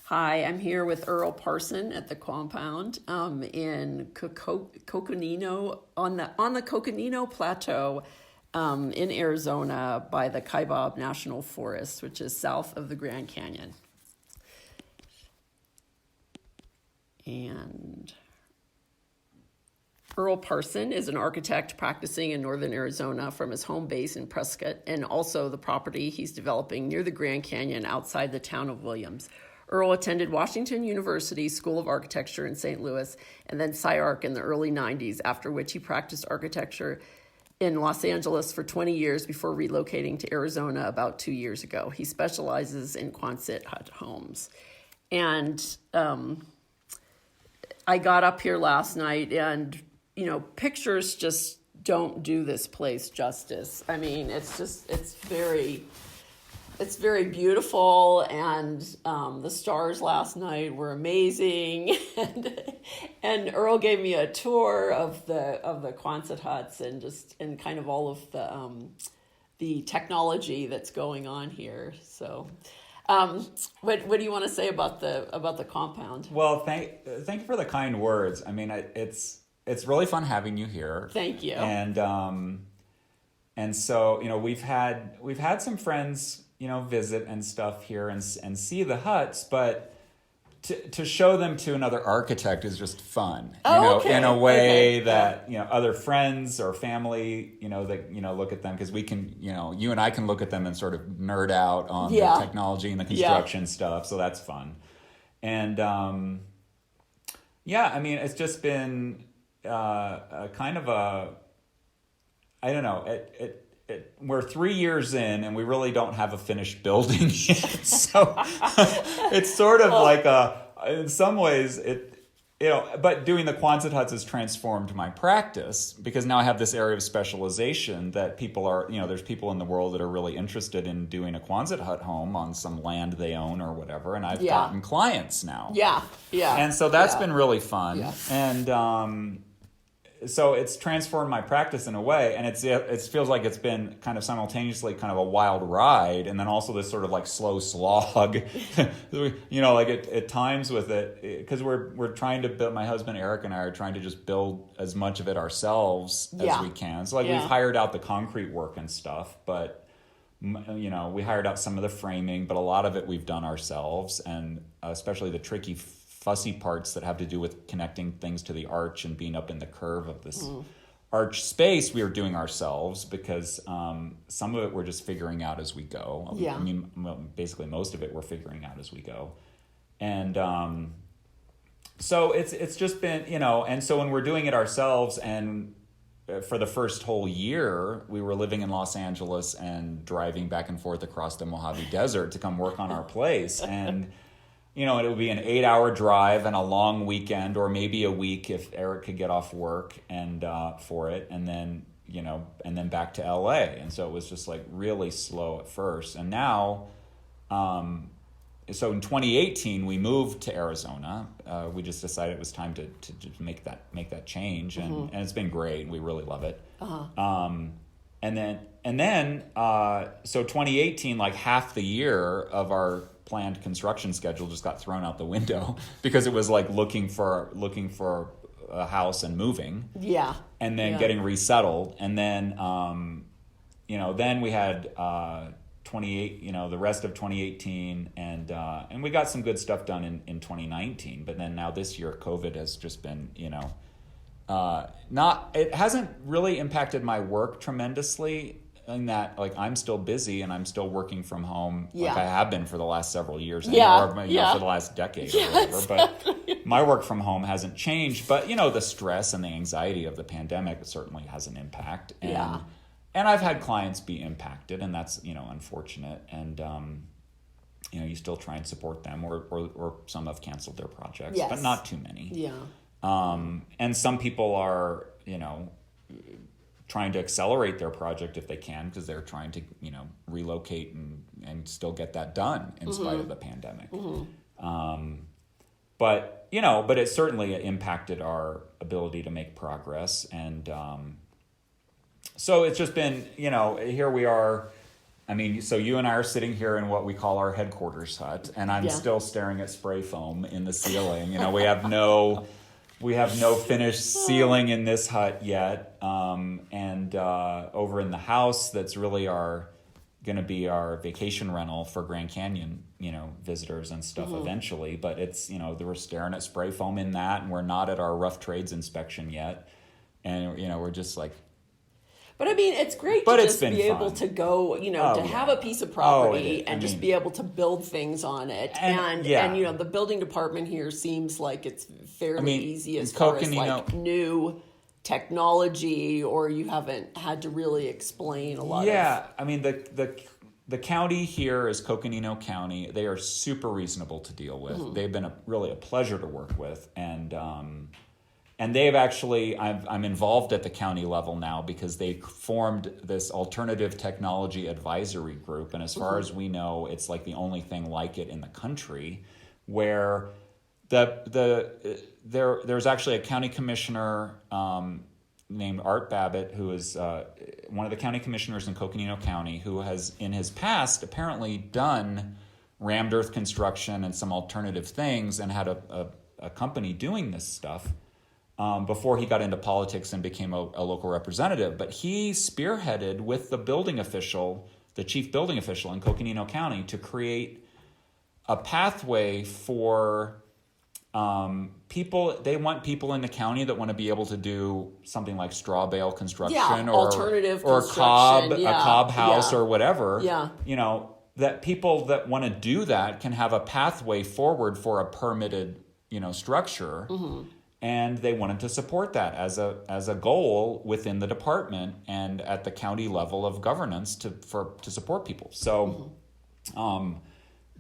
Hi, I'm here with Earl Parson at the compound in Coconino on the Coconino Plateau in Arizona by the Kaibab National Forest, which is south of the Grand Canyon. And Earl Parson is an architect practicing in northern Arizona from his home base in Prescott, and also the property he's developing near the Grand Canyon outside the town of Williams. Earl attended Washington University School of Architecture in St. Louis and then SCI-Arc in the early 90s, after which he practiced architecture in Los Angeles for 20 years before relocating to Arizona about 2 years ago. He specializes in Quonset hut homes. And I got up here last night and, pictures just don't do this place justice. I mean, it's very beautiful, and the stars last night were amazing. and Earl gave me a tour of the Quonset huts and kind of all of the technology that's going on here. So, what do you want to say about the compound? Well, thank you for the kind words. I mean, it's really fun having you here. Thank you. And so we've had some friends visit and stuff here and see the huts, but to show them to another architect is just fun. Okay. In a way that other friends or family that look at them, because we can you and I can look at them and sort of nerd out on the technology and the construction stuff, so that's fun. And I mean, it's just been a kind of a, I don't know, we're 3 years in and we really don't have a finished building yet. So it's sort of like in some ways but doing the Quonset huts has transformed my practice, because now I have this area of specialization that people are, there's people in the world that are really interested in doing a Quonset hut home on some land they own or whatever. And I've gotten clients now. Yeah. And so that's been really fun. Yeah. And, so it's transformed my practice in a way, and it feels like it's been kind of simultaneously kind of a wild ride, and then also this sort of like slow slog, like at times with it, because we're trying to build. My husband Eric and I are trying to just build as much of it ourselves as we can. So we've hired out the concrete work and stuff, but we hired out some of the framing, but a lot of it we've done ourselves, and especially the tricky fussy parts that have to do with connecting things to the arch and being up in the curve of this arch space we are doing ourselves, because some of it we're just figuring out as we go. I mean, basically most of it we're figuring out as we go. And so it's just been, and so when we're doing it ourselves, and for the first whole year we were living in Los Angeles and driving back and forth across the Mojave Desert to come work on our place. And it would be an 8-hour drive and a long weekend, or maybe a week if Eric could get off work and for it, and then and then back to LA. And so it was just like really slow at first. And now, so in 2018 we moved to Arizona. We just decided it was time to make that change, and it's been great, and we really love it. And then so 2018, like half the year of our planned construction schedule just got thrown out the window, because it was like looking for a house and moving. Yeah. And then getting resettled. And then, then we had 28, the rest of 2018, and we got some good stuff done in 2019. But then now this year, COVID has just been, it hasn't really impacted my work tremendously, in that, like, I'm still busy and I'm still working from home, like I have been for the last several years, or for the last decade or whatever. Exactly. But my work from home hasn't changed. But the stress and the anxiety of the pandemic certainly has an impact. And I've had clients be impacted, and that's unfortunate. And you still try and support them, or some have canceled their projects, but not too many. Yeah. And some people are trying to accelerate their project if they can, because they're trying to relocate and still get that done in spite of the pandemic. But it certainly impacted our ability to make progress. And so it's just been, here we are I mean, so you and I are sitting here in what we call our headquarters hut, and I'm Yeah. still staring at spray foam in the ceiling. You know, we have no finished ceiling in this hut yet. And over in the house, that's really going to be our vacation rental for Grand Canyon, visitors and stuff eventually. But it's, we're staring at spray foam in that, and we're not at our rough trades inspection yet. And, we're just like, but I mean, it's great But to it's just been be able fun. to go, to yeah. have a piece of property I and just mean- be able to build things on it. And, And the building department here seems like it's fairly easy as far as like new technology, or you haven't had to really explain a lot of. I mean, the county here is Coconino County. They are super reasonable to deal with. They've been really a pleasure to work with, and they've actually, I'm involved at the county level now because they formed this alternative technology advisory group, and as far as we know, it's like the only thing like it in the country, where there's actually a county commissioner named Art Babbitt, who is one of the county commissioners in Coconino County, who has in his past apparently done rammed earth construction and some alternative things, and had a company doing this stuff before he got into politics and became a local representative. But he spearheaded with the chief building official in Coconino County, to create a pathway for people. They want people in the county that want to be able to do something like straw bale construction, or alternative or construction. a cob house, Yeah. or whatever. Yeah. That people that want to do that can have a pathway forward for a permitted, structure. And they wanted to support that as a goal within the department and at the county level of governance to support people. So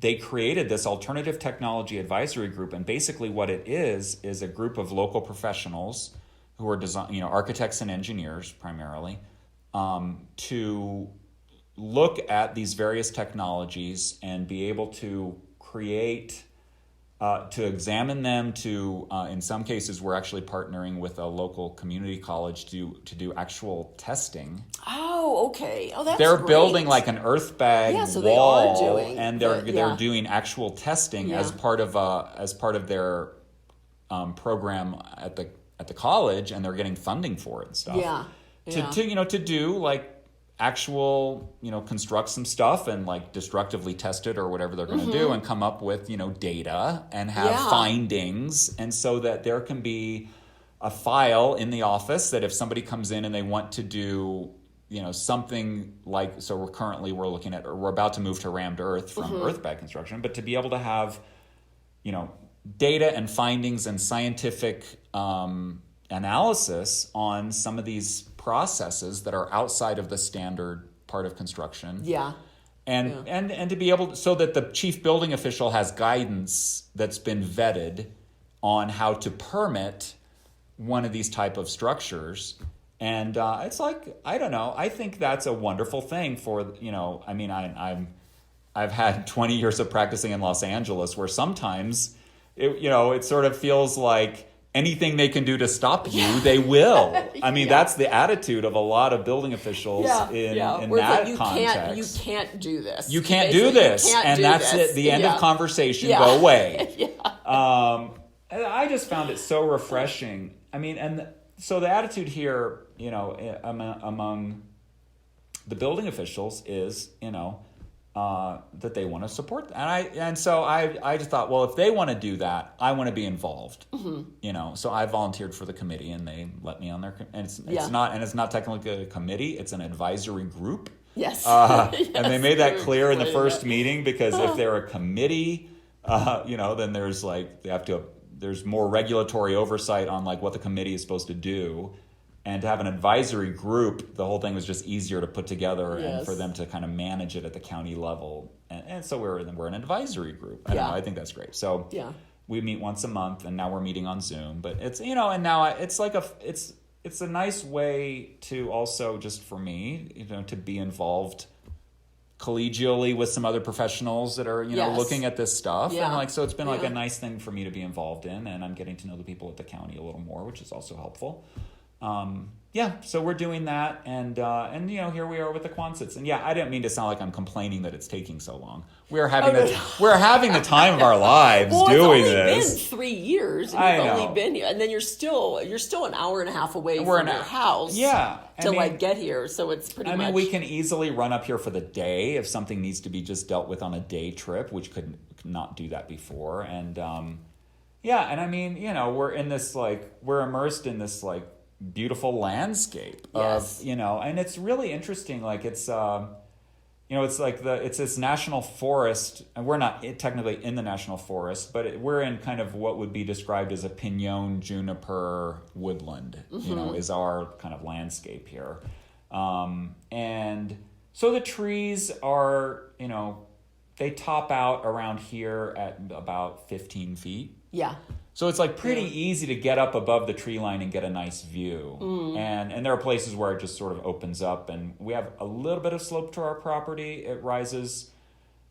they created this alternative technology advisory group, and basically what it is a group of local professionals who are architects and engineers primarily, to look at these various technologies and be able to create. To examine them, in some cases, we're actually partnering with a local community college to do actual testing. Oh, okay. Oh, that's They're great. building like an earth bag Yeah, so wall, they are doing, and but, they're doing actual testing as part of their program at the college, and they're getting funding for it and stuff. Yeah. To do like actual, construct some stuff and like destructively test it or whatever they're going to do, and come up with, data and have findings. And so that there can be a file in the office that if somebody comes in and they want to do, something like, so we're about to move to rammed earth from earth bag construction, but to be able to have, data and findings and scientific analysis on some of these processes that are outside of the standard part of construction. Yeah. And to be able to, so that the chief building official has guidance that's been vetted on how to permit one of these type of structures. And it's like, I don't know, I think that's a wonderful thing for, I've had 20 years of practicing in Los Angeles, where sometimes it sort of feels like anything they can do to stop you, they will. I mean, that's the attitude of a lot of building officials in that context. You can't do this. You can't do this. And that's it. The end of conversation. Go away. I just found it so refreshing. I mean, and so the attitude here, among the building officials is, that they want to support that. And so I just thought, well, if they want to do that, I want to be involved. So I volunteered for the committee, and they let me on their, and it's not technically a committee, it's an advisory group. Yes. And they made that clear in the first meeting, because if they're a committee, then there's there's more regulatory oversight on like what the committee is supposed to do. And to have an advisory group, the whole thing was just easier to put together and for them to kind of manage it at the county level. And so we're an advisory group. I don't know, I think that's great. So we meet once a month, and now we're meeting on Zoom. But it's, and now it's like it's a nice way to also, just for me, to be involved collegially with some other professionals that are, looking at this stuff. And so it's been like a nice thing for me to be involved in, and I'm getting to know the people at the county a little more, which is also helpful. So we're doing that, and here we are with the Quonsets, and I didn't mean to sound like I'm complaining that it's taking so long. We're having the time of our lives doing this. It's only been 3 years, and I you've know. only been here, and then you're still an hour and a half away from your house. To get here, so it's pretty much. I mean, we can easily run up here for the day if something needs to be just dealt with on a day trip, which could not do that before, and and I mean, we're in this we're immersed in this beautiful landscape of and it's really interesting, it's it's this national forest, and we're not technically in the national forest, but we're in kind of what would be described as a pinon juniper woodland, is our kind of landscape here, and so the trees are they top out around here at about 15 feet. So it's pretty easy to get up above the tree line and get a nice view. And there are places where it just sort of opens up, and we have a little bit of slope to our property. It rises,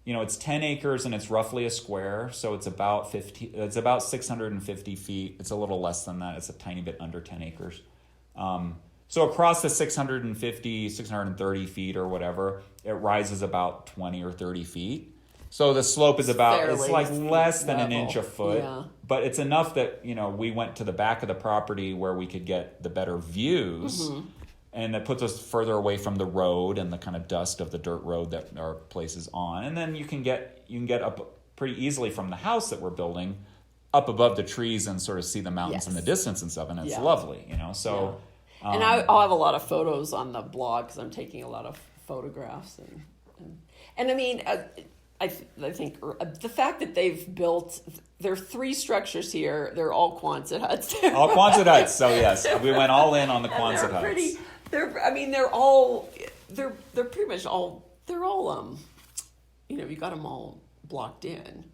it's 10 acres and it's roughly a square. So it's about 650 feet. It's a little less than that. It's a tiny bit under 10 acres. So across the 630 feet or whatever, it rises about 20 or 30 feet. So the slope is it's less than an inch a foot, but it's enough that, we went to the back of the property where we could get the better views, and it puts us further away from the road and the kind of dust of the dirt road that our place is on. And then you can get up pretty easily from the house that we're building up above the trees and sort of see the mountains in the distance and stuff, and it's lovely, so. And I'll have a lot of photos on the blog because I'm taking a lot of photographs, and I mean. I think the fact that they've built, there are 3 structures here. They're all Quonset huts. All Quonset huts. So yes, we went all in on the Quonset huts. They're pretty much all. They're all you got them all blocked in.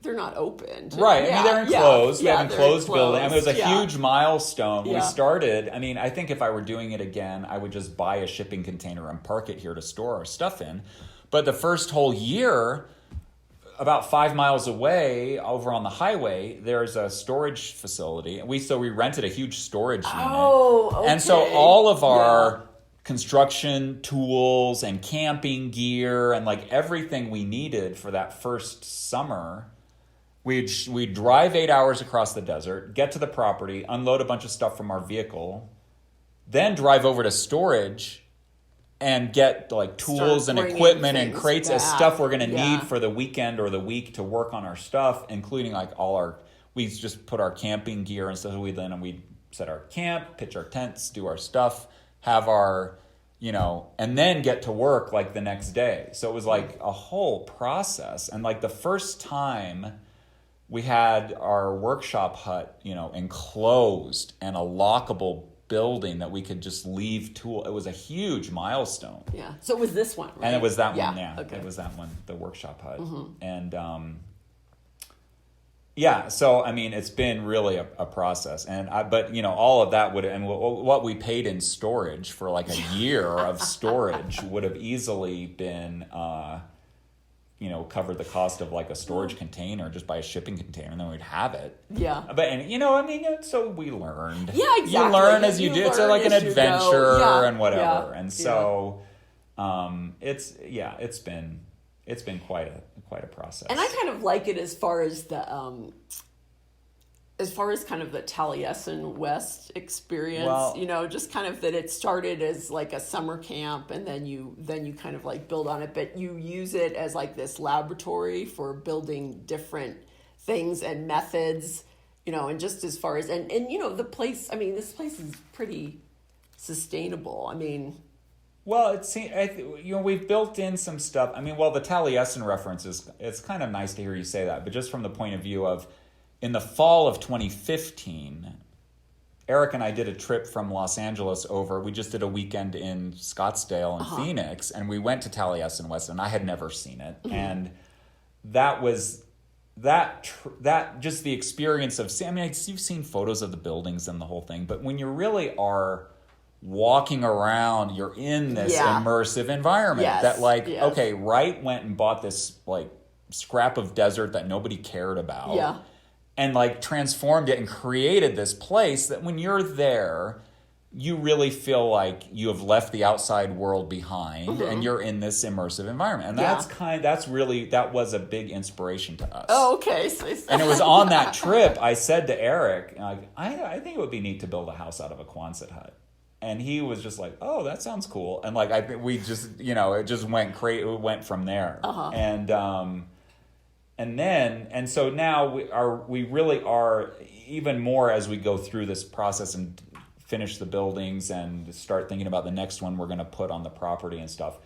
They're not open. Right. I mean, they're enclosed. We have an enclosed building. I mean, it was a huge milestone. We started. I mean, I think if I were doing it again, I would just buy a shipping container and park it here to store our stuff in. But the first whole year, about 5 miles away, over on the highway, there's a storage facility. We rented a huge storage unit. Oh, okay. And so all of our construction tools and camping gear and everything we needed for that first summer, we'd drive 8 hours across the desert, get to the property, unload a bunch of stuff from our vehicle, then drive over to storage and get tools and equipment and crates of stuff we're going to need for the weekend or the week to work on our stuff, including we just put our camping gear and stuff. We'd set our camp, pitch our tents, do our stuff, have our, and then get to work the next day. So it was a whole process. And the first time we had our workshop hut, enclosed and a lockable building that we could just leave it was a huge milestone. So it was this one, right? And it was that one. Okay. It was that one, the workshop hut. And so I mean, it's been really a process, and all of that what we paid in storage for a year of storage would have easily been covered the cost of a storage container, just buy a shipping container, and then we'd have it. So we learned. Exactly. You learn as you do. It's an adventure and whatever. And so, it's been quite a process. And I kind of like it as far as kind of the Taliesin West experience, just kind of that it started as a summer camp, and then you kind of build on it, but you use it as this laboratory for building different things and methods, and just as far as, and the place, I mean, this place is pretty sustainable. I mean, well, we've built in some stuff. I mean, the Taliesin reference it's kind of nice to hear you say that, but just from the point of view of, in the fall of 2015, Eric and I did a trip from Los Angeles over. We just did a weekend in Scottsdale and Phoenix, and we went to Taliesin West, and I had never seen it. And that was that just the experience of, you've seen photos of the buildings and the whole thing, but when you really are walking around, you're in this immersive environment okay, Wright went and bought this scrap of desert that nobody cared about. And transformed it and created this place that when you're there, you really feel like you have left the outside world behind and you're in this immersive environment. And that was a big inspiration to us. Oh, okay. And it was on that trip, I said to Eric, like, I think it would be neat to build a house out of a Quonset hut. And he was just like, oh, that sounds cool. And like, I think we just, it just went crazy. It went from there. And so now we really are, even more as we go through this process and finish the buildings and start thinking about the next one we're going to put on the property and stuff.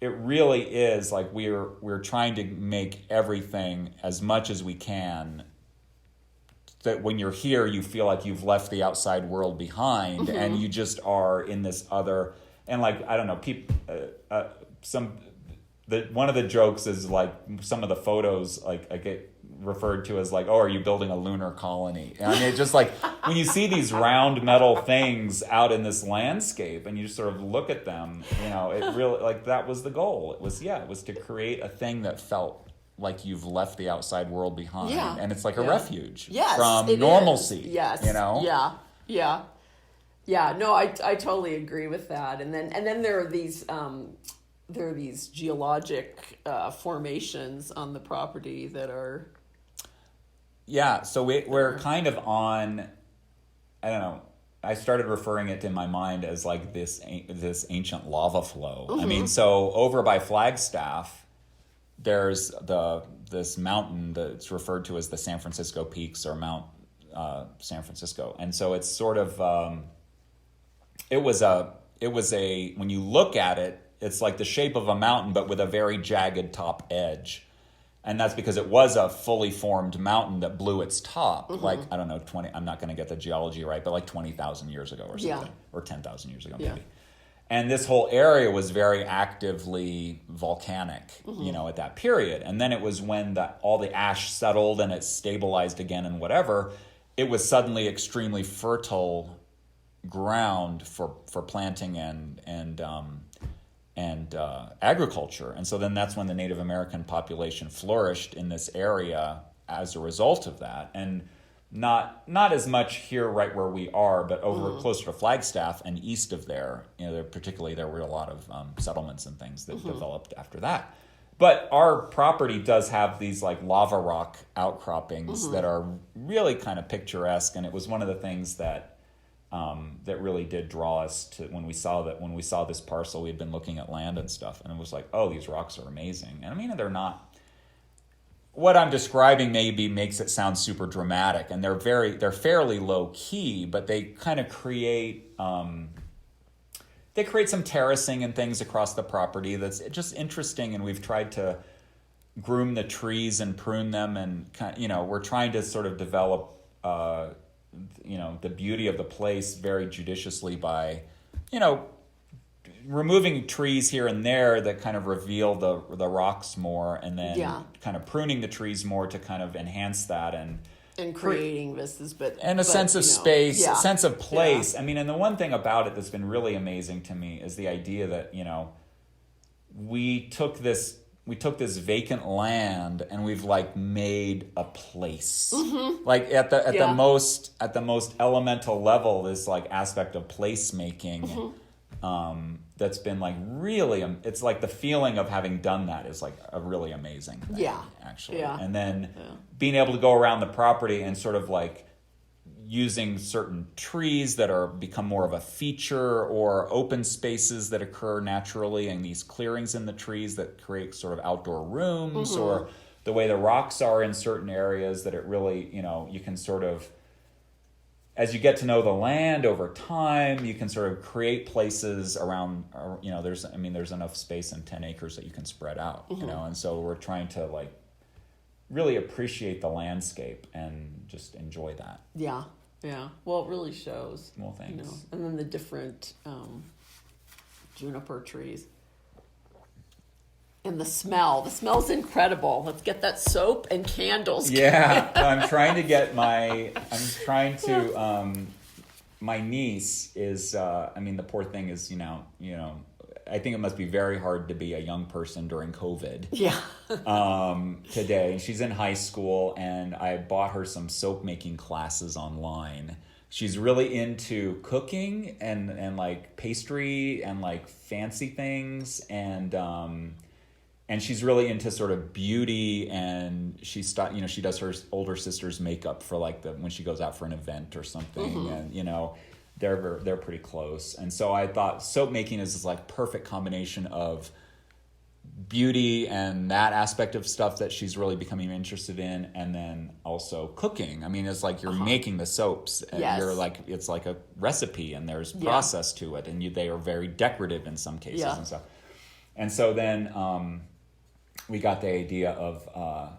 It really is like we're trying to make everything as much as we can, that when you're here, you feel like you've left the outside world behind and you just are in this other, and like, I don't know, one of the jokes is like some of the photos, like I get referred to as like, oh, are you building a lunar colony? And I mean, it's just like when you see these round metal things out in this landscape and you just sort of look at them, it really, like, that was the goal. It was to create a thing that felt like you've left the outside world behind. Yeah. And it's like a refuge from normalcy. Is. Yes. Yeah. No, I totally agree with that. And then there are these geologic formations on the property that are. Yeah, so we're kind of on, I don't know, I started referring it in my mind as like this ancient lava flow. I mean, so over by Flagstaff, there's this mountain that's referred to as the San Francisco Peaks or Mount San Francisco. And so it's sort of, it was a, when you look at it, it's like the shape of a mountain, but with a very jagged top edge. And that's because it was a fully formed mountain that blew its top, like, I don't know, I'm not going to get the geology right, but like 20,000 years ago or something, or 10,000 years ago maybe. And this whole area was very actively volcanic, at that period. And then it was when all the ash settled and it stabilized again and whatever, it was suddenly extremely fertile ground for planting and agriculture. And so then that's when the Native American population flourished in this area as a result of that. And not as much here right where we are, but over closer to Flagstaff and east of there, there were a lot of settlements and things that developed after that. But our property does have these like lava rock outcroppings that are really kind of picturesque. And it was one of the things that really did draw us to when we saw this parcel. We had been looking at land and stuff, and it was like, oh, these rocks are amazing. And I mean, they're not. What I'm describing maybe makes it sound super dramatic, and they're fairly low key, but they kind of create some terracing and things across the property that's just interesting. And we've tried to groom the trees and prune them, and we're trying to sort of develop. The beauty of the place very judiciously by, removing trees here and there that kind of reveal the rocks more, and then kind of pruning the trees more to kind of enhance that and creating vistas, and a sense of space, a sense of place. I mean, and the one thing about it that's been really amazing to me is the idea that, we took this vacant land and we've like made a place, like at the most elemental level, this like aspect of placemaking, that's been like really, it's like the feeling of having done that is like a really amazing thing, actually. And then being able to go around the property and sort of like using certain trees that are become more of a feature, or open spaces that occur naturally, and these clearings in the trees that create sort of outdoor rooms, or the way the rocks are in certain areas that it really, you can sort of, as you get to know the land over time, you can sort of create places around, there's enough space in 10 acres that you can spread out, and so we're trying to like really appreciate the landscape and just enjoy that. Yeah. Well, it really shows. Well, thanks. And then the different juniper trees. And the smell. The smell's incredible. Let's get that soap and candles. Yeah. I'm trying to, my niece is, the poor thing is, I think it must be very hard to be a young person during COVID. Yeah. Today. She's in high school, and I bought her some soap making classes online. she's really into cooking and like pastry and like fancy things, and she's really into sort of beauty, and she does her older sister's makeup for like when she goes out for an event or something, and they're pretty close. And so I thought soap making is this like perfect combination of beauty and that aspect of stuff that she's really becoming interested in, and then also cooking. I mean, it's like you're making the soaps, and you're like, it's like a recipe, and there's process to it, and they are very decorative in some cases and stuff. And so then we got the idea of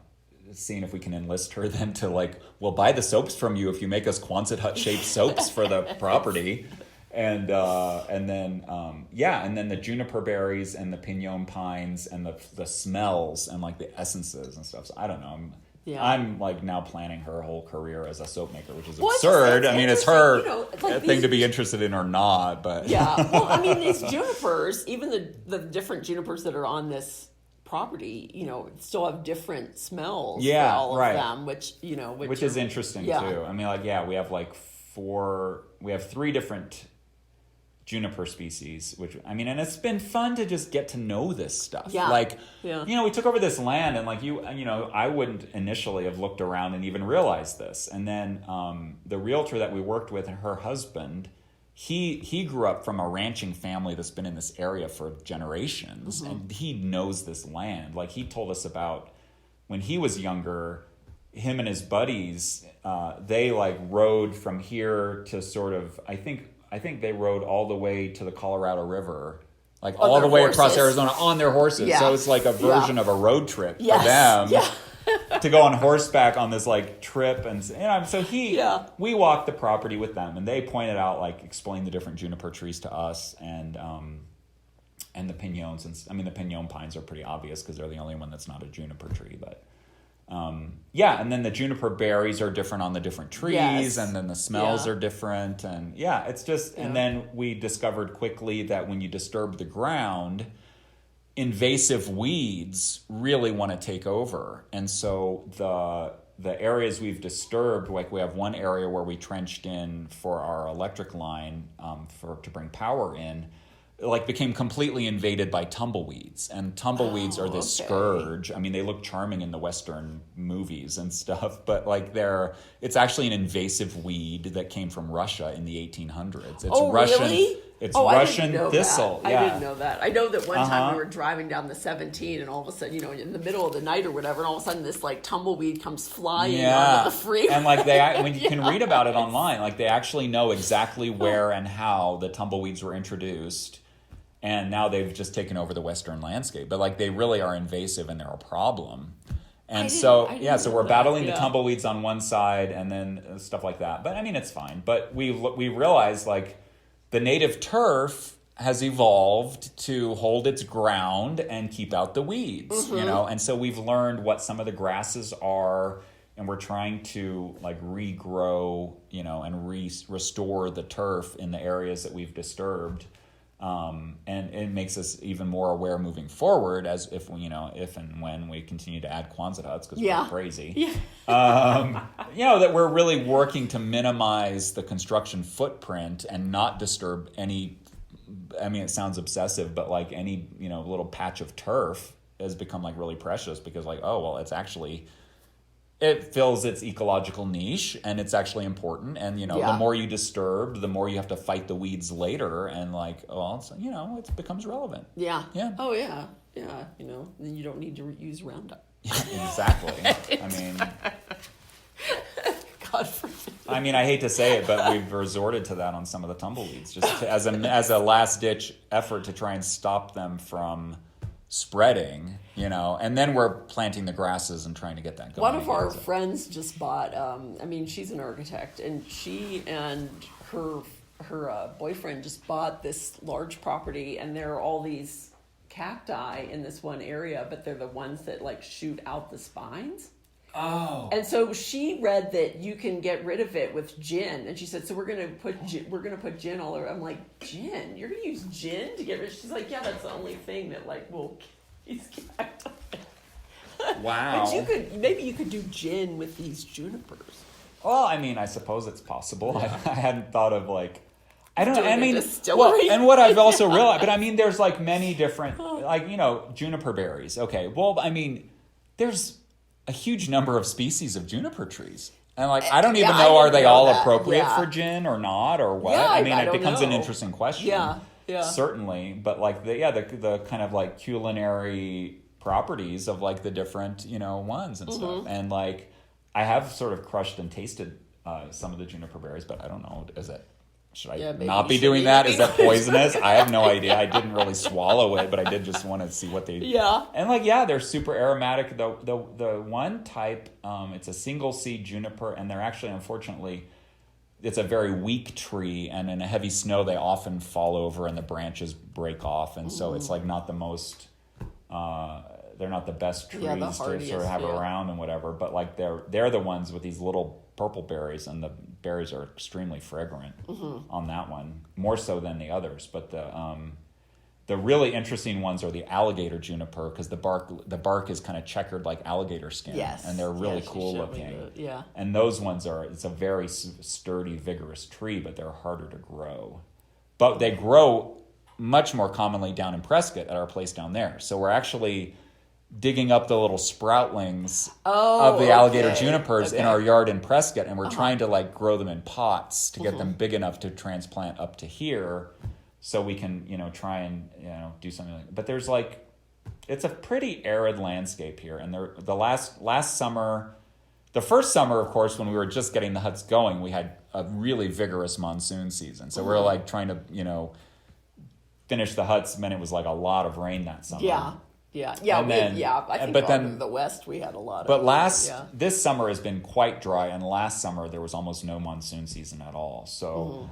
seeing if we can enlist her then to like, we'll buy the soaps from you if you make us Quonset hut shaped soaps for the property. And then the juniper berries and the pinon pines and the smells and like the essences and stuff. So I don't know. I'm like now planning her whole career as a soap maker, which is absurd. I mean, it's her thing to be interested in or not, but well, I mean, these junipers, even the different junipers that are on this property, still have different smells for all of them, which is interesting too. I mean, like, we have 3 different juniper species, which, I mean, and it's been fun to just get to know this stuff. We took over this land, and like I wouldn't initially have looked around and even realized this. And then the realtor that we worked with, and her husband, he grew up from a ranching family that's been in this area for generations, and he knows this land. Like, he told us about when he was younger, him and his buddies, they like rode from here to sort of, I think they rode all the way to the Colorado River, like all the way across Arizona on their horses. So it's like a version of a road trip for them to go on horseback on this like trip. And so we walked the property with them, and they pointed out, like, explained the different juniper trees to us, and the piñons. And I mean, the piñon pines are pretty obvious because they're the only one that's not a juniper tree, but and then the juniper berries are different on the different trees, and then the smells are different, and it's just, and then we discovered quickly that when you disturb the ground, invasive weeds really want to take over. And so the areas we've disturbed, like we have one area where we trenched in for our electric line to bring power in, like became completely invaded by tumbleweeds, and tumbleweeds are this scourge. I mean, they look charming in the Western movies and stuff, but like it's actually an invasive weed that came from Russia in the 1800s. It's Russian. Really? It's Russian thistle. I didn't know that. I know that one time we were driving down the 17, and all of a sudden, in the middle of the night or whatever, and all of a sudden this like tumbleweed comes flying onto the freeway. And like when you can read about it online, like they actually know exactly where and how the tumbleweeds were introduced. And now they've just taken over the Western landscape. But like they really are invasive, and they're a problem. And so we're battling the tumbleweeds on one side, and then stuff like that. But I mean, it's fine. But we realized like the native turf has evolved to hold its ground and keep out the weeds, And so we've learned what some of the grasses are, and we're trying to like regrow, and restore the turf in the areas that we've disturbed. And it makes us even more aware moving forward, as if and when we continue to add Quonset huts, because we're crazy. That we're really working to minimize the construction footprint and not disturb any. I mean, it sounds obsessive, but like any little patch of turf has become like really precious, because like, oh well, it fills its ecological niche, and it's actually important. And, the more you disturb, the more you have to fight the weeds later. And like, it becomes relevant. Yeah. Oh, yeah. Yeah. Then you don't need to use Roundup. Exactly. I mean, God forbid. I mean, I hate to say it, but we've resorted to that on some of the tumbleweeds, just as a last ditch effort to try and stop them from spreading, and then we're planting the grasses and trying to get that going. One of our friends just bought, she's an architect, and she and her boyfriend just bought this large property, and there are all these cacti in this one area, but they're the ones that like shoot out the spines. Oh. And so she read that you can get rid of it with gin, and she said, "So we're gonna put gin all over." I'm like, "Gin? You're gonna use gin to get rid?" She's like, "Yeah, that's the only thing that like will keep these cacti." Wow. But maybe you could do gin with these junipers. Well, I mean, I suppose it's possible. Yeah. I hadn't thought of like, I don't know. I mean, distillery. Well, and what I've also realized, but I mean, there's like many different, like, juniper berries. Okay. Well, I mean, there's a huge number of species of juniper trees. And like, I don't even know, are they all appropriate for gin or not, or what? Yeah, I mean, it know. becomes an interesting question. Yeah. Certainly. But like the kind of like culinary properties of like the different, ones and stuff. And like, I have sort of crushed and tasted some of the juniper berries, but I don't know, should I not be doing that? Is that poisonous? I have no idea. I didn't really swallow it, but I did just want to see what they... Yeah. And like, they're super aromatic. The one type, it's a single seed juniper, and they're actually, unfortunately, it's a very weak tree, and in a heavy snow, they often fall over and the branches break off. And so it's like not the most... they're not the best trees to sort of have around and whatever, but like they're the ones with these little purple berries, and the berries are extremely fragrant on that one, more so than the others. But the really interesting ones are the alligator juniper, because the bark is kind of checkered like alligator skin, and they're really cool looking. And those ones it's a very sturdy, vigorous tree, but they're harder to grow. But they grow much more commonly down in Prescott at our place down there. So we're actually digging up the little sproutlings of the alligator junipers in our yard in Prescott, and we're trying to like grow them in pots to get them big enough to transplant up to here, so we can try and do something like that. But there's like, it's a pretty arid landscape here, and the last summer, the first summer, of course, when we were just getting the huts going, we had a really vigorous monsoon season, so we're like trying to finish the huts, and then it was like a lot of rain that summer. I think in the West we had a lot of... But this summer has been quite dry, and last summer there was almost no monsoon season at all. So,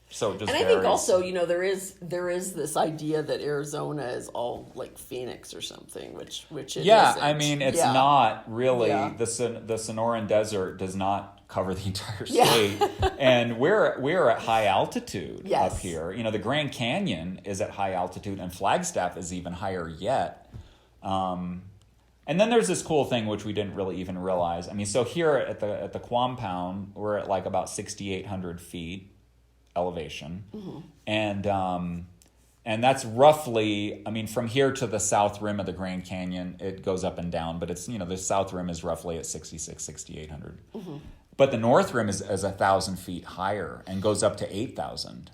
so it just varies. I think also, there is this idea that Arizona is all like Phoenix or something, which it isn't. I mean, it's not really. The Sonoran Desert does not cover the entire state, and we're at high altitude up here. The Grand Canyon is at high altitude, and Flagstaff is even higher yet. And then there's this cool thing which we didn't really even realize. I mean, so here at the Quampound, we're at like about 6,800 feet elevation, and that's roughly, I mean, from here to the south rim of the Grand Canyon, it goes up and down, but it's the south rim is roughly at 6,800. But the north rim is 1,000 feet higher and goes up to 8,000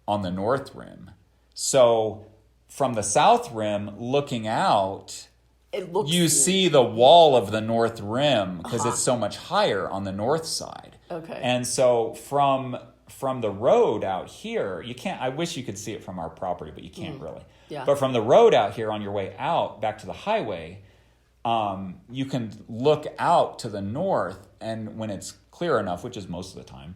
on the north rim. So from the south rim looking out, you see the wall of the north rim because it's so much higher on the north side. Okay. And so from the road out here, you can't, I wish you could see it from our property, but you can't really. Yeah. But from the road out here on your way out back to the highway, you can look out to the north, and when it's clear enough, which is most of the time,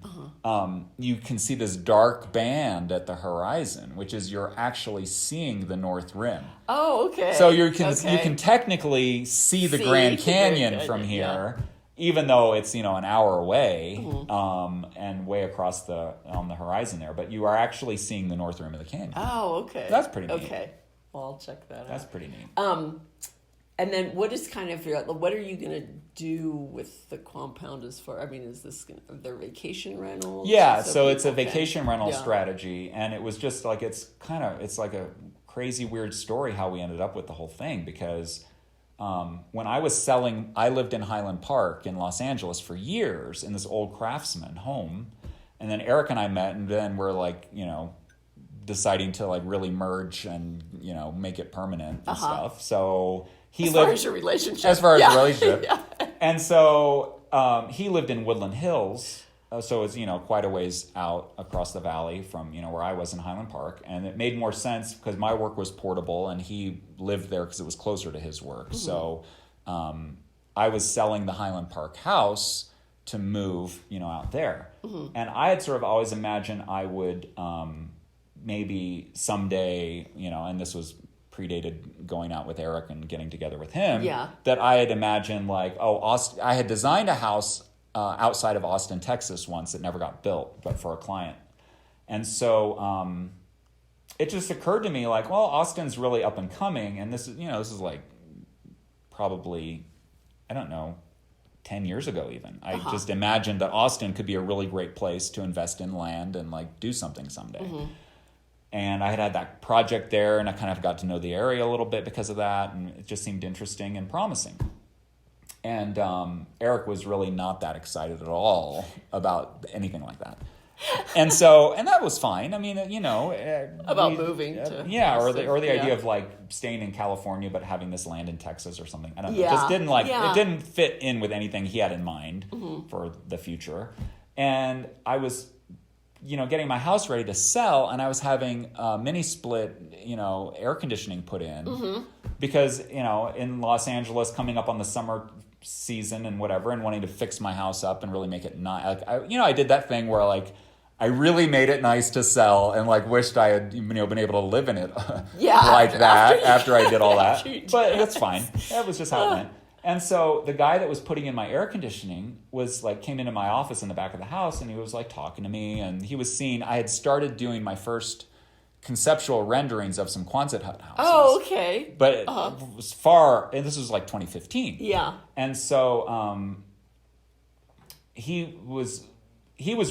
you can see this dark band at the horizon, which is you're actually seeing the north rim. Oh, okay. So you can technically see the Grand Canyon from here, even though it's an hour away, and way across on the horizon there. But you are actually seeing the north rim of the canyon. Oh, okay. That's pretty neat. Okay, well, I'll check that out. That's pretty neat. And then what is what are you going to do with the compound as far, I mean, is this their vacation rentals? Yeah, so it's a vacation rental strategy, and it was just like, it's like a crazy weird story how we ended up with the whole thing, because when I lived in Highland Park in Los Angeles for years in this old Craftsman home, and then Eric and I met, and then we're like, deciding to like really merge and make it permanent and stuff. So as far as your relationship. the relationship. And so he lived in Woodland Hills, so it's quite a ways out across the valley from where I was in Highland Park, and it made more sense because my work was portable and he lived there because it was closer to his work. So I was selling the Highland Park house to move out there, and I had sort of always imagined I would maybe someday and this was predated going out with Eric and getting together with him, that I had imagined like, I had designed a house outside of Austin, Texas once that never got built, but for a client. And so it just occurred to me like, well, Austin's really up and coming, and this is like probably, I don't know, 10 years ago even. I just imagined that Austin could be a really great place to invest in land and like do something someday. And I had that project there, and I kind of got to know the area a little bit because of that, and it just seemed interesting and promising. And Eric was really not that excited at all about anything like that. And that was fine. I mean, about moving to or the idea yeah. of like staying in California but having this land in Texas or something. I don't know. Yeah. It just didn't Yeah. it didn't fit in with anything he had in mind for the future. And I was getting my house ready to sell, and I was having a mini split, air conditioning put in because, in Los Angeles coming up on the summer season and whatever, and wanting to fix my house up and really make it nice. Like, I did that thing where like, I really made it nice to sell and like wished I had been able to live in it after I did all that. But it's fine. That was just how it went. And so the guy that was putting in my air conditioning was like, came into my office in the back of the house, and he was like talking to me, and he was seeing, I had started doing my first conceptual renderings of some Quonset hut houses. Oh, okay. But it was far, and this was like 2015. Yeah. And so he was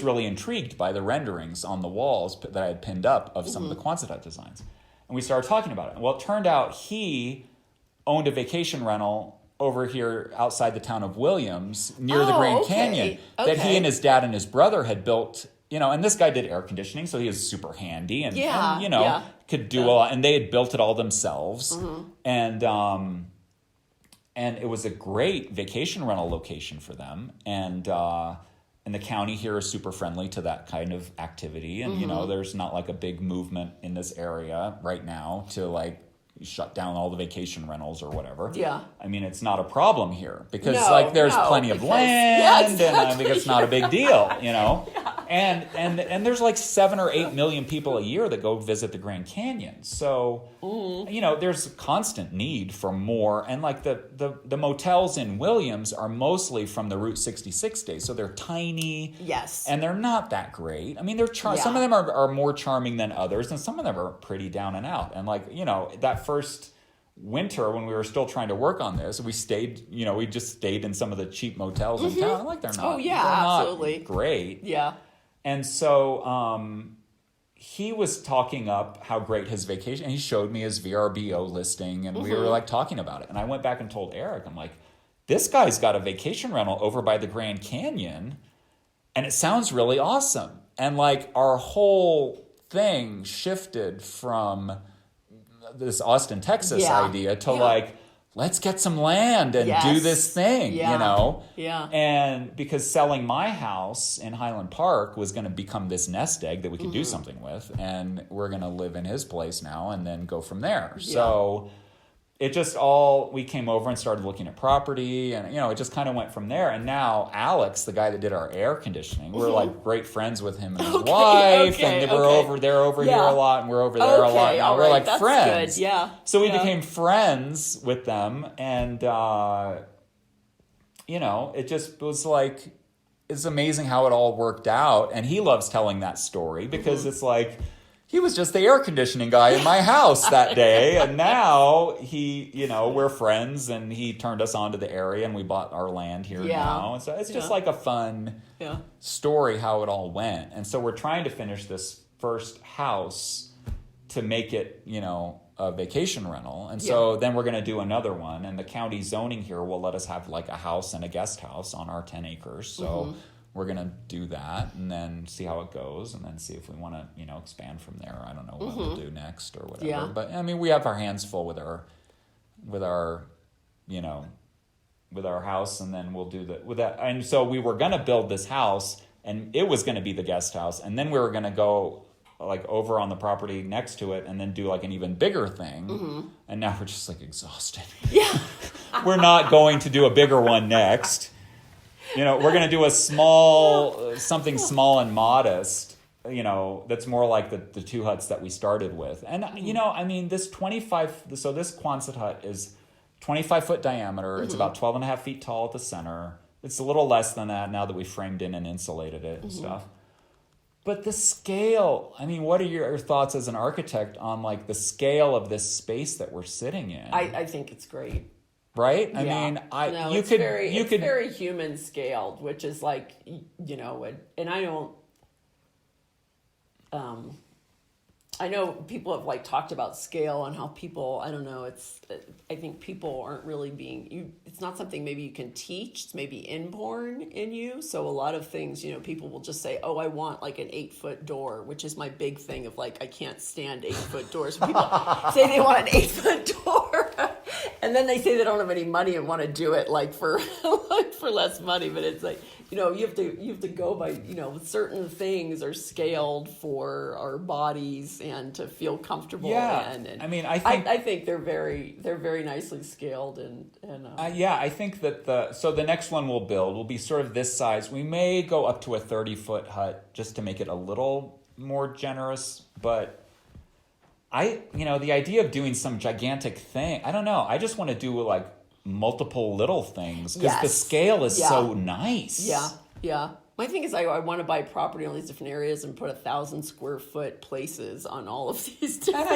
really intrigued by the renderings on the walls that I had pinned up of some of the Quonset hut designs. And we started talking about it. Well, it turned out he owned a vacation rental over here outside the town of Williams near the Grand Canyon that he and his dad and his brother had built, and this guy did air conditioning, so he was super handy and could do a lot, and they had built it all themselves. And it was a great vacation rental location for them. And the county here is super friendly to that kind of activity. And, there's not like a big movement in this area right now to like shut down all the vacation rentals or whatever. Yeah. I mean, it's not a problem here because there's plenty of land, and I think it's not a big deal, And there's like 7 or 8 million people a year that go visit the Grand Canyon. So, there's a constant need for more. And like the motels in Williams are mostly from the Route 66 days. So they're tiny. Yes. And they're not that great. I mean, some of them are more charming than others, and some of them are pretty down and out. And like, that first winter when we were still trying to work on this, we stayed, we just stayed in some of the cheap motels in town. Like they're not, absolutely not great. Yeah. And so he was talking up how great his vacation, and he showed me his VRBO listing, and we were like talking about it. And I went back and told Eric, I'm like, this guy's got a vacation rental over by the Grand Canyon, and it sounds really awesome. And like our whole thing shifted from this Austin, Texas idea to like, let's get some land and do this thing, Yeah. And because selling my house in Highland Park was going to become this nest egg that we could do something with, and we're going to live in his place now and then go from there. Yeah. So it just we came over and started looking at property, and it just kind of went from there. And now Alex, the guy that did our air conditioning, we're like great friends with him and his wife, and they're over here a lot, and we're over there a lot. Now we're like that's friends. Good. Yeah. So we became friends with them, and it just was like, it's amazing how it all worked out. And he loves telling that story because it's like, he was just the air conditioning guy in my house that day, and now we're friends, and he turned us onto the area, and we bought our land here now. And so it's just like a fun story how it all went. And so we're trying to finish this first house to make it, a vacation rental. And so then we're going to do another one, and the county zoning here will let us have like a house and a guest house on our 10 acres. So we're going to do that and then see how it goes, and then see if we want to, expand from there. I don't know what we'll do next or whatever. Yeah. But I mean, we have our hands full with our house, and then we'll do that. And so we were going to build this house, and it was going to be the guest house. And then we were going to go like over on the property next to it and then do like an even bigger thing. And now we're just like exhausted. Yeah. We're not going to do a bigger one next. We're going to do a something small and modest, that's more like the two huts that we started with. And, this this Quonset hut is 25-foot diameter. It's about 12 and a half feet tall at the center. It's a little less than that now that we framed in and insulated it and stuff. But the scale, what are your thoughts as an architect on like the scale of this space that we're sitting in? I think it's great. right? I Yeah. mean, No, it's very human scaled, which is like, you know, and I don't, I know people have like talked about scale and how people, I don't know, I think people aren't really it's not something maybe you can teach. It's maybe inborn in you. So a lot of things, you know, people will just say, oh, I want like an 8-foot door, which is my big thing of like, I can't stand 8-foot doors. People say they want an 8-foot door. And then they say they don't have any money and want to do it like for less money. But it's like, you know, you have to go by, you know, certain things are scaled for our bodies and to feel comfortable. Yeah. And I mean, I think they're very nicely scaled yeah, I think that the next one we'll build will be sort of this size. We may go up to a 30-foot hut just to make it a little more generous, but the idea of doing some gigantic thing, I don't know. I just want to do like multiple little things because the scale is so nice. Yeah. My thing is I want to buy property in all these different areas and put 1,000 square foot places on all of these different And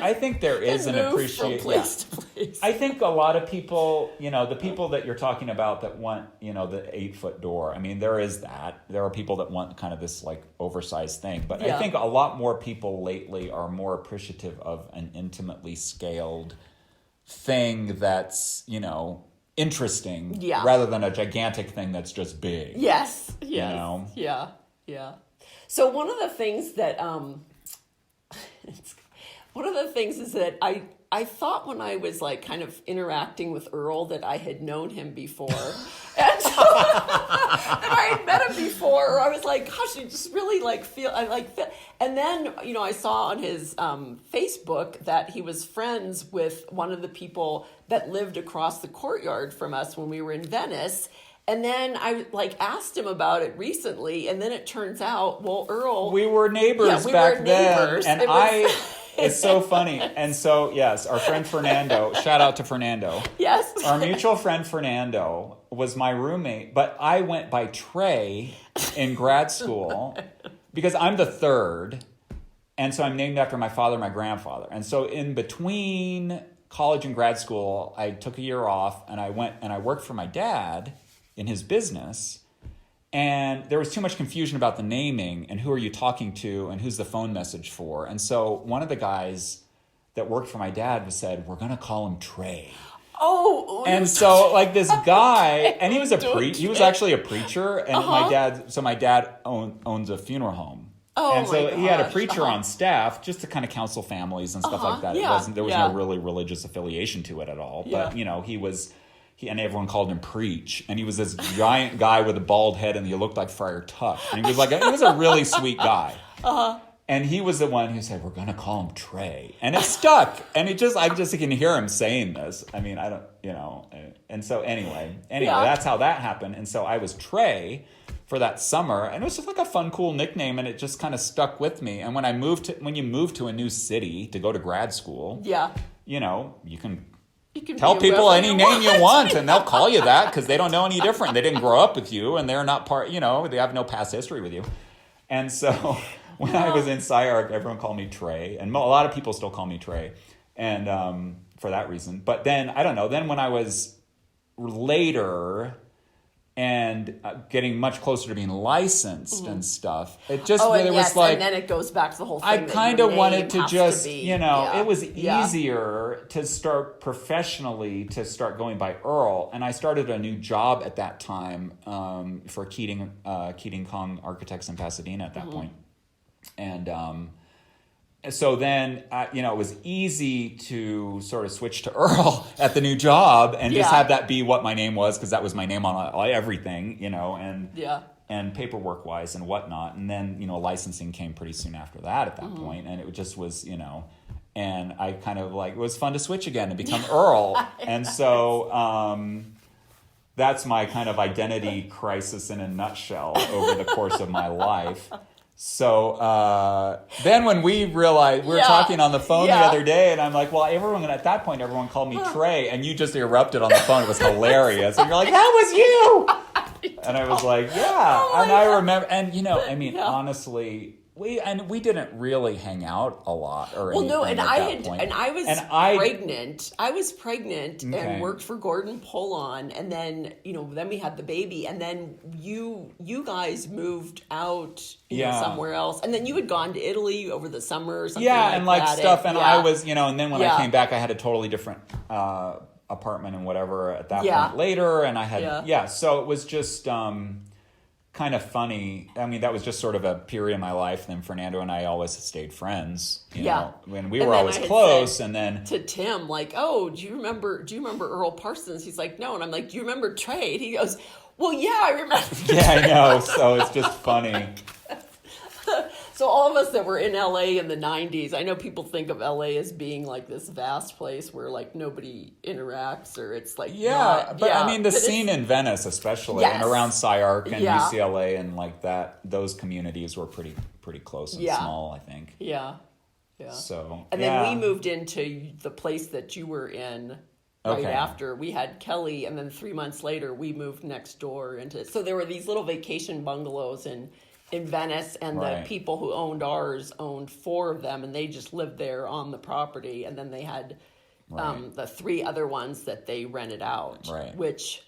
I think there is an appreciation. From place to place. I think a lot of people, you know, the people that you're talking about that want, you know, the 8-foot door. I mean, there is that. There are people that want kind of this like oversized thing. But I think a lot more people lately are more appreciative of an intimately scaled thing that's, you know, interesting rather than a gigantic thing that's just big. Yes. You know? Yeah. So one of the things that is that I thought when I was like kind of interacting with Earl that I had known him before. And so that I had met him before, or I was like, gosh, you just really like feel. And then, you know, I saw on his Facebook that he was friends with one of the people that lived across the courtyard from us when we were in Venice. And then I like asked him about it recently, and then it turns out, well, Earl, we were neighbors back then, and it's so funny. And so, yes, our friend Fernando, shout out to Fernando. Yes. Our mutual friend Fernando was my roommate, but I went by Trey in grad school because I'm the third. And so I'm named after my father and my grandfather. And so in between college and grad school, I took a year off and I went and I worked for my dad in his business. And there was too much confusion about the naming and who are you talking to and who's the phone message for. And so one of the guys that worked for my dad said, we're going to call him Trey. Oh. And so like this guy, and he was he was actually a preacher. And my dad owns a funeral home. Oh, and so he had a preacher on staff just to kind of counsel families and stuff like that. There was no really religious affiliation to it at all. But, you know, and everyone called him Preach. And he was this giant guy with a bald head and he looked like Friar Tuck. And he was a really sweet guy. And he was the one who said, we're going to call him Trey. And it stuck. And I just can hear him saying this. I mean, I don't, you know. And so anyway, that's how that happened. And so I was Trey for that summer. And it was just like a fun, cool nickname. And it just kind of stuck with me. And when you move to a new city to go to grad school, you know, you can tell people any name you want and they'll call you that because they don't know any different. They didn't grow up with you and they're not they have no past history with you. And so when I was in SCI-Arc, everyone called me Trey, and a lot of people still call me Trey, and for that reason. But then, I don't know, then when I was later and getting much closer to being licensed and stuff, it just was like... and then it goes back to the whole thing. I kind of wanted to just, it was Yeah. easier to start professionally, to start going by Earl. And I started a new job at that time for Keating Kong Architects in Pasadena at that point. And so then, it was easy to sort of switch to Earl at the new job and just have that be what my name was, because that was my name on everything, and paperwork wise and whatnot. And then, licensing came pretty soon after that at that point. And it just was, and I kind of like, it was fun to switch again and become Earl. And so that's my kind of identity crisis in a nutshell over the course of my life. So then when we realized, we were talking on the phone the other day, and I'm like, well, at that point, everyone called me Trey, and you just erupted on the phone. It was hilarious. And you're like, that was you! And I was like, yeah. And I remember, and honestly, we didn't really hang out a lot or anything no, and at that point. I was pregnant. I was pregnant and worked for Gordon Polon, and then then we had the baby, and then you guys moved out somewhere else, and then you had gone to Italy over the summer or something and like that. stuff, and I was and then when I came back, I had a totally different apartment and whatever at that point later, and I had so it was just kind of funny. I mean, that was just sort of a period in my life. Then Fernando and I always stayed friends. You know, when we were always close. And then to Tim, like, oh, do you remember Earl Parsons? He's like, no. And I'm like, do you remember Trade? He goes, well, yeah, I remember. Yeah, I know. So it's just funny. So all of us that were in LA in the 90s, I know people think of LA as being like this vast place where like nobody interacts, or it's like I mean the scene in Venice especially and around SCI-Arc and UCLA and like that, those communities were pretty close and small, I think. Yeah. So and then we moved into the place that you were in right after. We had Kelly, and then 3 months later we moved next door into. So there were these little vacation bungalows in Venice, and the people who owned ours owned 4 of them, and they just lived there on the property. And then they had the 3 other ones that they rented out, which,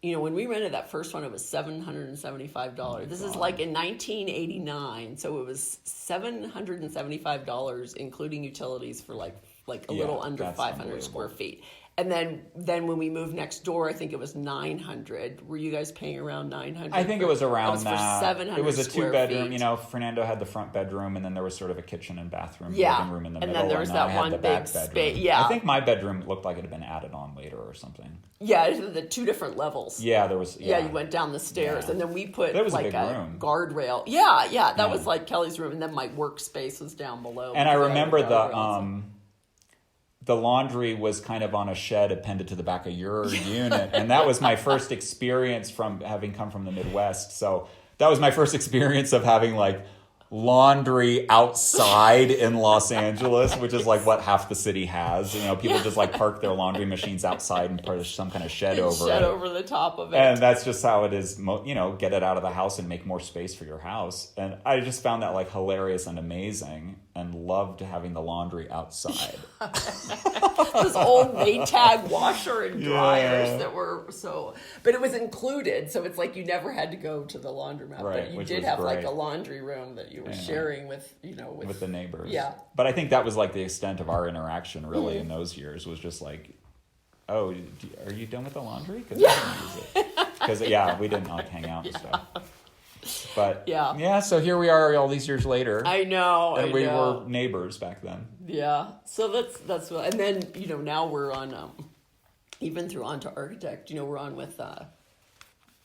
when we rented that first one, it was $775. This is like in 1989, so it was $775, including utilities, for like a little under 500 square feet. And then when we moved next door, I think it was $900. Were you guys paying around $900? I think it was around that. For 700 it was a square 2-bedroom. feet. Fernando had the front bedroom, and then there was sort of a kitchen and bathroom, living room in the middle. And then there was that one big space. Yeah. I think my bedroom looked like it had been added on later or something. Yeah, the 2 different levels. Yeah, there was. Yeah, you went down the stairs, and then we put like a guardrail. Yeah, that was like Kelly's room, and then my workspace was down below. And I remember the laundry was kind of on a shed appended to the back of your unit. And that was my first experience from having come from the Midwest. So that was my first experience of having like laundry outside in Los Angeles, which is like what half the city has. People just like park their laundry machines outside and put some kind of shed over it. Over the top of it. And that's just how it is, get it out of the house and make more space for your house. And I just found that like hilarious and amazing, and loved having the laundry outside. Those old Maytag washer and dryers that were but it was included, so it's like you never had to go to the laundromat, but you did have like a laundry room that you were sharing with with the neighbors. Yeah. But I think that was like the extent of our interaction really in those years, was just like, oh, are you done with the laundry? Because I didn't use it. Because we didn't like hang out and stuff. But so here we are all these years later. I know. And we were neighbors back then. Yeah. So that's what, and then now we're on even through Onto Architect, we're on with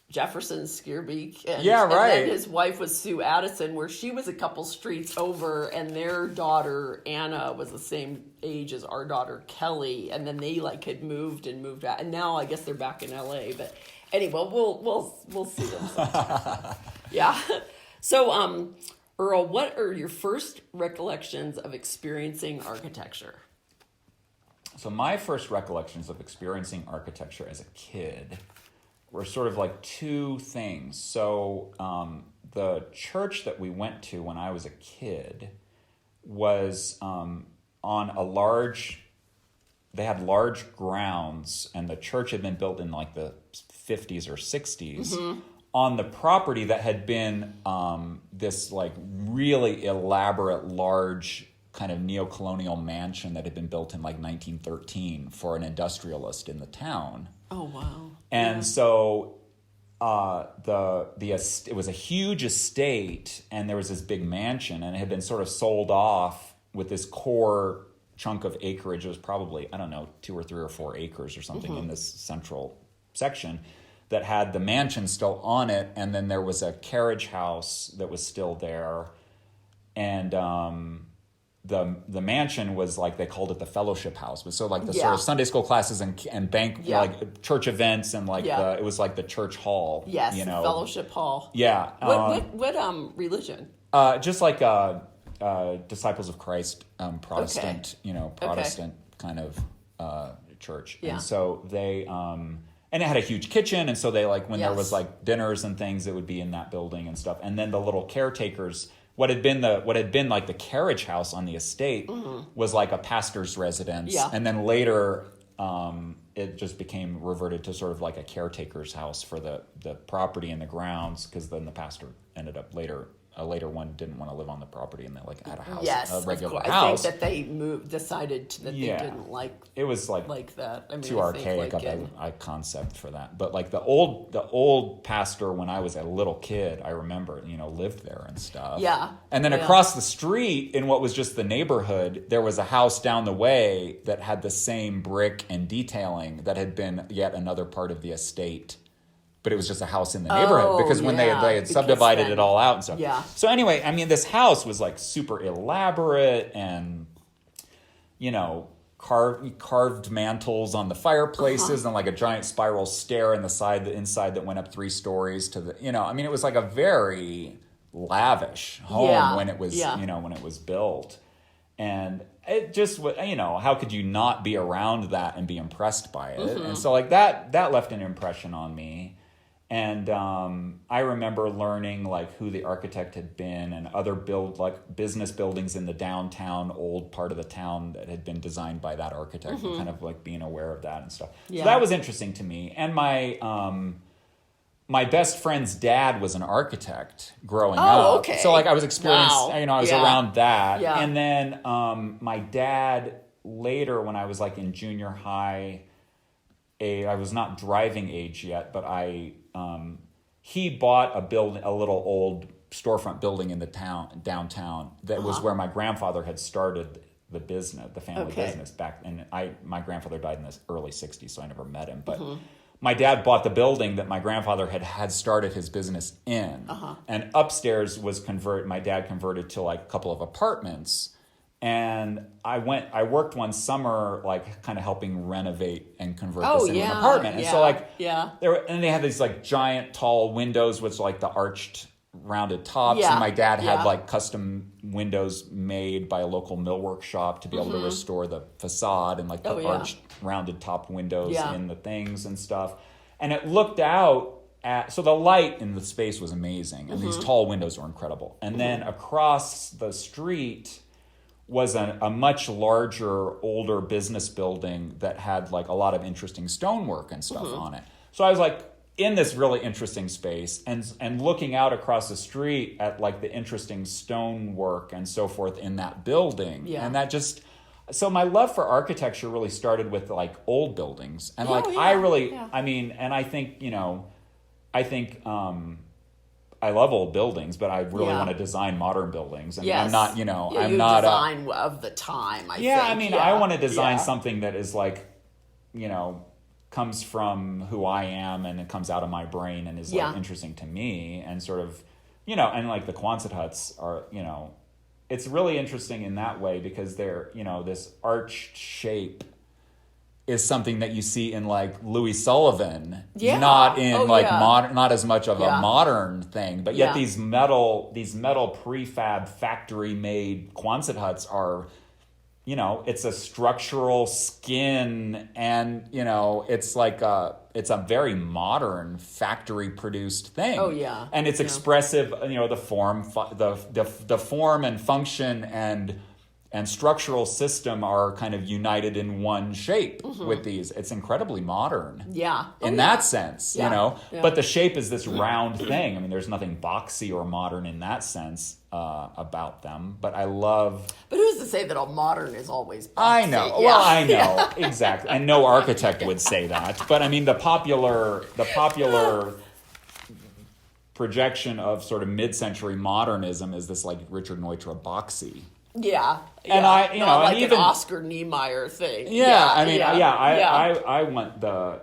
Jefferson Skierbeek, and then his wife was Sue Addison, where she was a couple streets over, and their daughter Anna was the same age as our daughter Kelly, and then they like had moved out, and now I guess they're back in LA. But anyway, we'll see them sometime. Yeah. So, Earl, what are your first recollections of experiencing architecture? So my first recollections of experiencing architecture as a kid were sort of like 2 things. So the church that we went to when I was a kid was on a large, they had large grounds, and the church had been built in like the 50s or 60s on the property that had been this like really elaborate, large kind of neo-colonial mansion that had been built in like 1913 for an industrialist in the town. Oh, wow. And so it was a huge estate, and there was this big mansion, and it had been sort of sold off with this core chunk of acreage. It was probably, 2 or 3 or 4 acres or something in this central section that had the mansion still on it, and then there was a carriage house that was still there, and the mansion was like, they called it the fellowship house, but so like the sort of Sunday school classes and bank like church events, and like it was like the church hall. Yes, fellowship hall. Yeah. What religion? Just like Disciples of Christ, Protestant, Protestant kind of church. Yeah. And so they and it had a huge kitchen, and so they like when there was like dinners and things, it would be in that building and stuff. And then the little caretakers what had been like the carriage house on the estate was like a pastor's residence, and then later it just became reverted to sort of like a caretaker's house for the property and the grounds, because then the pastor ended up a later one didn't want to live on the property, and they like had a house, a regular house. I think that they decided that they didn't like it was like that. I mean, too archaic of a concept for that. But like the old pastor, when I was a little kid, I remember, lived there and stuff. Yeah. And then across the street in what was just the neighborhood, there was a house down the way that had the same brick and detailing that had been yet another part of the estate. But it was just a house in the neighborhood, because when they had subdivided it all out and stuff. Yeah. So anyway, I mean, this house was like super elaborate and, carved mantles on the fireplaces and like a giant spiral stair inside that went up 3 stories to the, it was like a very lavish home when it was, when it was built. And it just, how could you not be around that and be impressed by it? And so like that left an impression on me. And I remember learning like who the architect had been and other business buildings in the downtown old part of the town that had been designed by that architect, and kind of like being aware of that and stuff. Yeah. So that was interesting to me. And my best friend's dad was an architect growing up. Okay. So like I was experiencing, I was around that. Yeah. And then my dad later, when I was like in junior high, I was not driving age yet, but he bought a little old storefront building in the downtown that was where my grandfather had started the family business back. And my grandfather died in the early 60s, so I never met him. But my dad bought the building that my grandfather had started his business in. And upstairs my dad converted to like a couple of apartments. And I worked one summer, like kind of helping renovate and convert this into an apartment. And so like, they had these like giant tall windows with like the arched rounded tops. And my dad had like custom windows made by a local millwork shop to be able to restore the facade and like the arched rounded top windows in the things and stuff. And it looked out so the light in the space was amazing. And these tall windows were incredible. And then across the street was a much larger, older business building that had like a lot of interesting stonework and stuff on it. So I was like in this really interesting space and looking out across the street at like the interesting stonework and so forth in that building. Yeah. And that just, so my love for architecture really started with like old buildings. And I mean, and I think, I love old buildings, but I really want to design modern buildings. And I'm not, I'm not design of the time. I think. I mean, I want to design something that is like, comes from who I am and it comes out of my brain and is like interesting to me and sort of, and like the Quonset huts are, it's really interesting in that way because they're, this arched shape is something that you see in like Louis Sullivan, not in modern, not as much of a modern thing, but yet these metal prefab factory made Quonset huts are, it's a structural skin and, it's like it's a very modern factory produced thing. Oh yeah. And it's expressive, the form and function and structural system are kind of united in one shape with these. It's incredibly modern. Yeah. In that sense, Yeah. But the shape is this round thing. I mean, there's nothing boxy or modern in that sense about them. But I love... But who's to say that all modern is always boxy? I know. Yeah. Well, I know. Exactly. And no architect would say that. But I mean, the popular projection of sort of mid-century modernism is this like Richard Neutra boxy. Yeah, and I, not like and even an Oscar Niemeyer thing. I want the,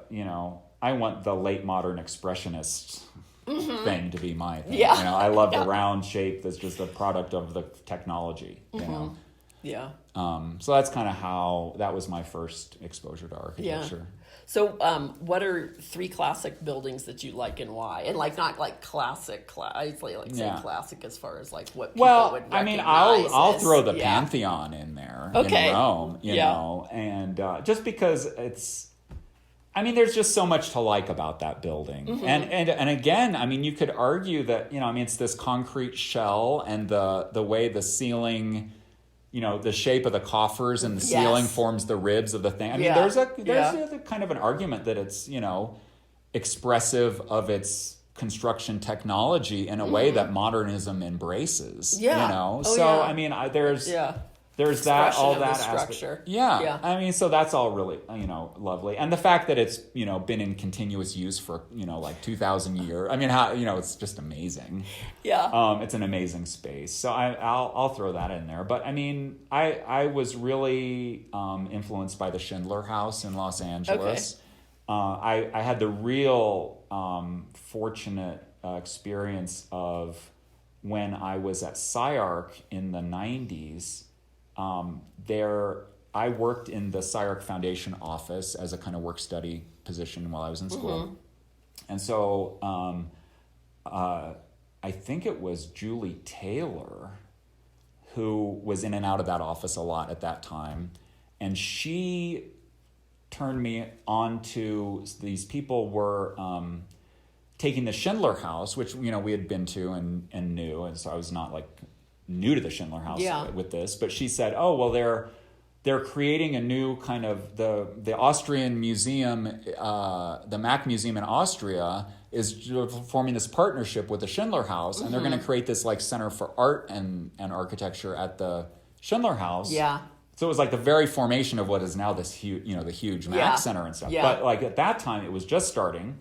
I want the late modern expressionist thing to be my thing. Yeah, I love the round shape that's just a product of the technology. Yeah. So that's kind of how that was my first exposure to architecture. Yeah. So, what are 3 classic buildings that you like and why? And like not like classic, I say classic as far as like what people would recognize. I mean, I'll throw the Pantheon in there in Rome, you know, and just because I mean, there's just so much to like about that building. Mm-hmm. And again, I mean, you could argue that, I mean, it's this concrete shell, and the way the ceiling, the shape of the coffers and the ceiling forms the ribs of the thing. I mean, there's a kind of an argument that it's, expressive of its construction technology in a way that modernism embraces. I mean, there's that, all that structure. Aspect. Yeah. I mean, so that's all really, lovely. And the fact that it's, been in continuous use for, like 2,000 years. I mean, how, it's just amazing. Yeah. It's an amazing space. So I'll throw that in there. But I mean, I was really influenced by the Schindler House in Los Angeles. Okay. I had the real fortunate experience of when I was at SCI-Arc in the 90s. I worked in the SCI-Arc Foundation office as a kind of work-study position while I was in school. Mm-hmm. And so I think it was Julie Taylor who was in and out of that office a lot at that time. And she turned me on to these people were taking the Schindler House, which, we had been to and knew. And so I was not like new to the Schindler House with this, but she said, oh, well, they're creating a new kind of the Austrian museum, the Mack Museum in Austria is forming this partnership with the Schindler House, and they're going to create this like Center for Art and Architecture at the Schindler House. Yeah. So it was like the very formation of what is now this huge, the huge Mack Center and stuff. Yeah. But like at that time, it was just starting,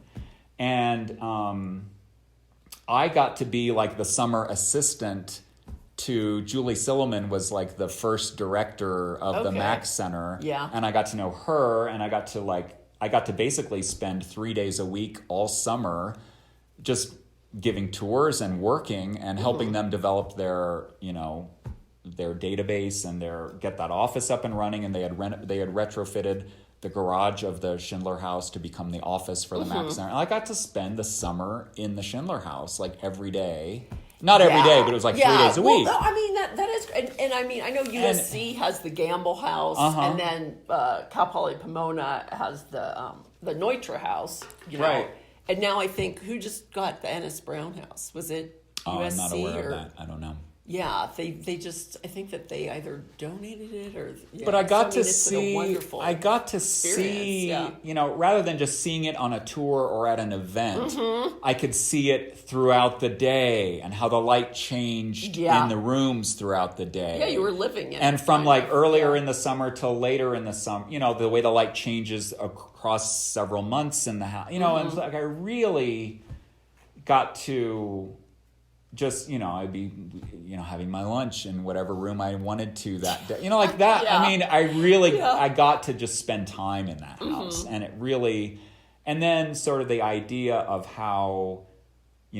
and I got to be like the summer assistant to Julie Silliman, was like the first director of the Mack Center. Yeah. And I got to know her, and I got to basically spend 3 days a week all summer just giving tours and working and helping them develop their database and get that office up and running. And they had retrofitted the garage of the Schindler House to become the office for the Mack Center. And I got to spend the summer in the Schindler House like every day. Not every day, but it was like 3 days a week. Well, I mean, that is, and I mean, I know USC has the Gamble House, and then Cal Poly Pomona has the Neutra House, Right. And now I think, who just got the Ennis Brown House? Was it USC? I'm not aware of that. I don't know. Yeah, they just, I think that they either donated it or. Yeah. But I got to see, rather than just seeing it on a tour or at an event, I could see it throughout the day and how the light changed in the rooms throughout the day. Yeah, you were living in it. And from like earlier in the summer till later in the summer, the way the light changes across several months in the house, and like I really got to just, I'd be, having my lunch in whatever room I wanted to that day. Like that. I mean, I got to just spend time in that house. And it really, and then sort of the idea of how,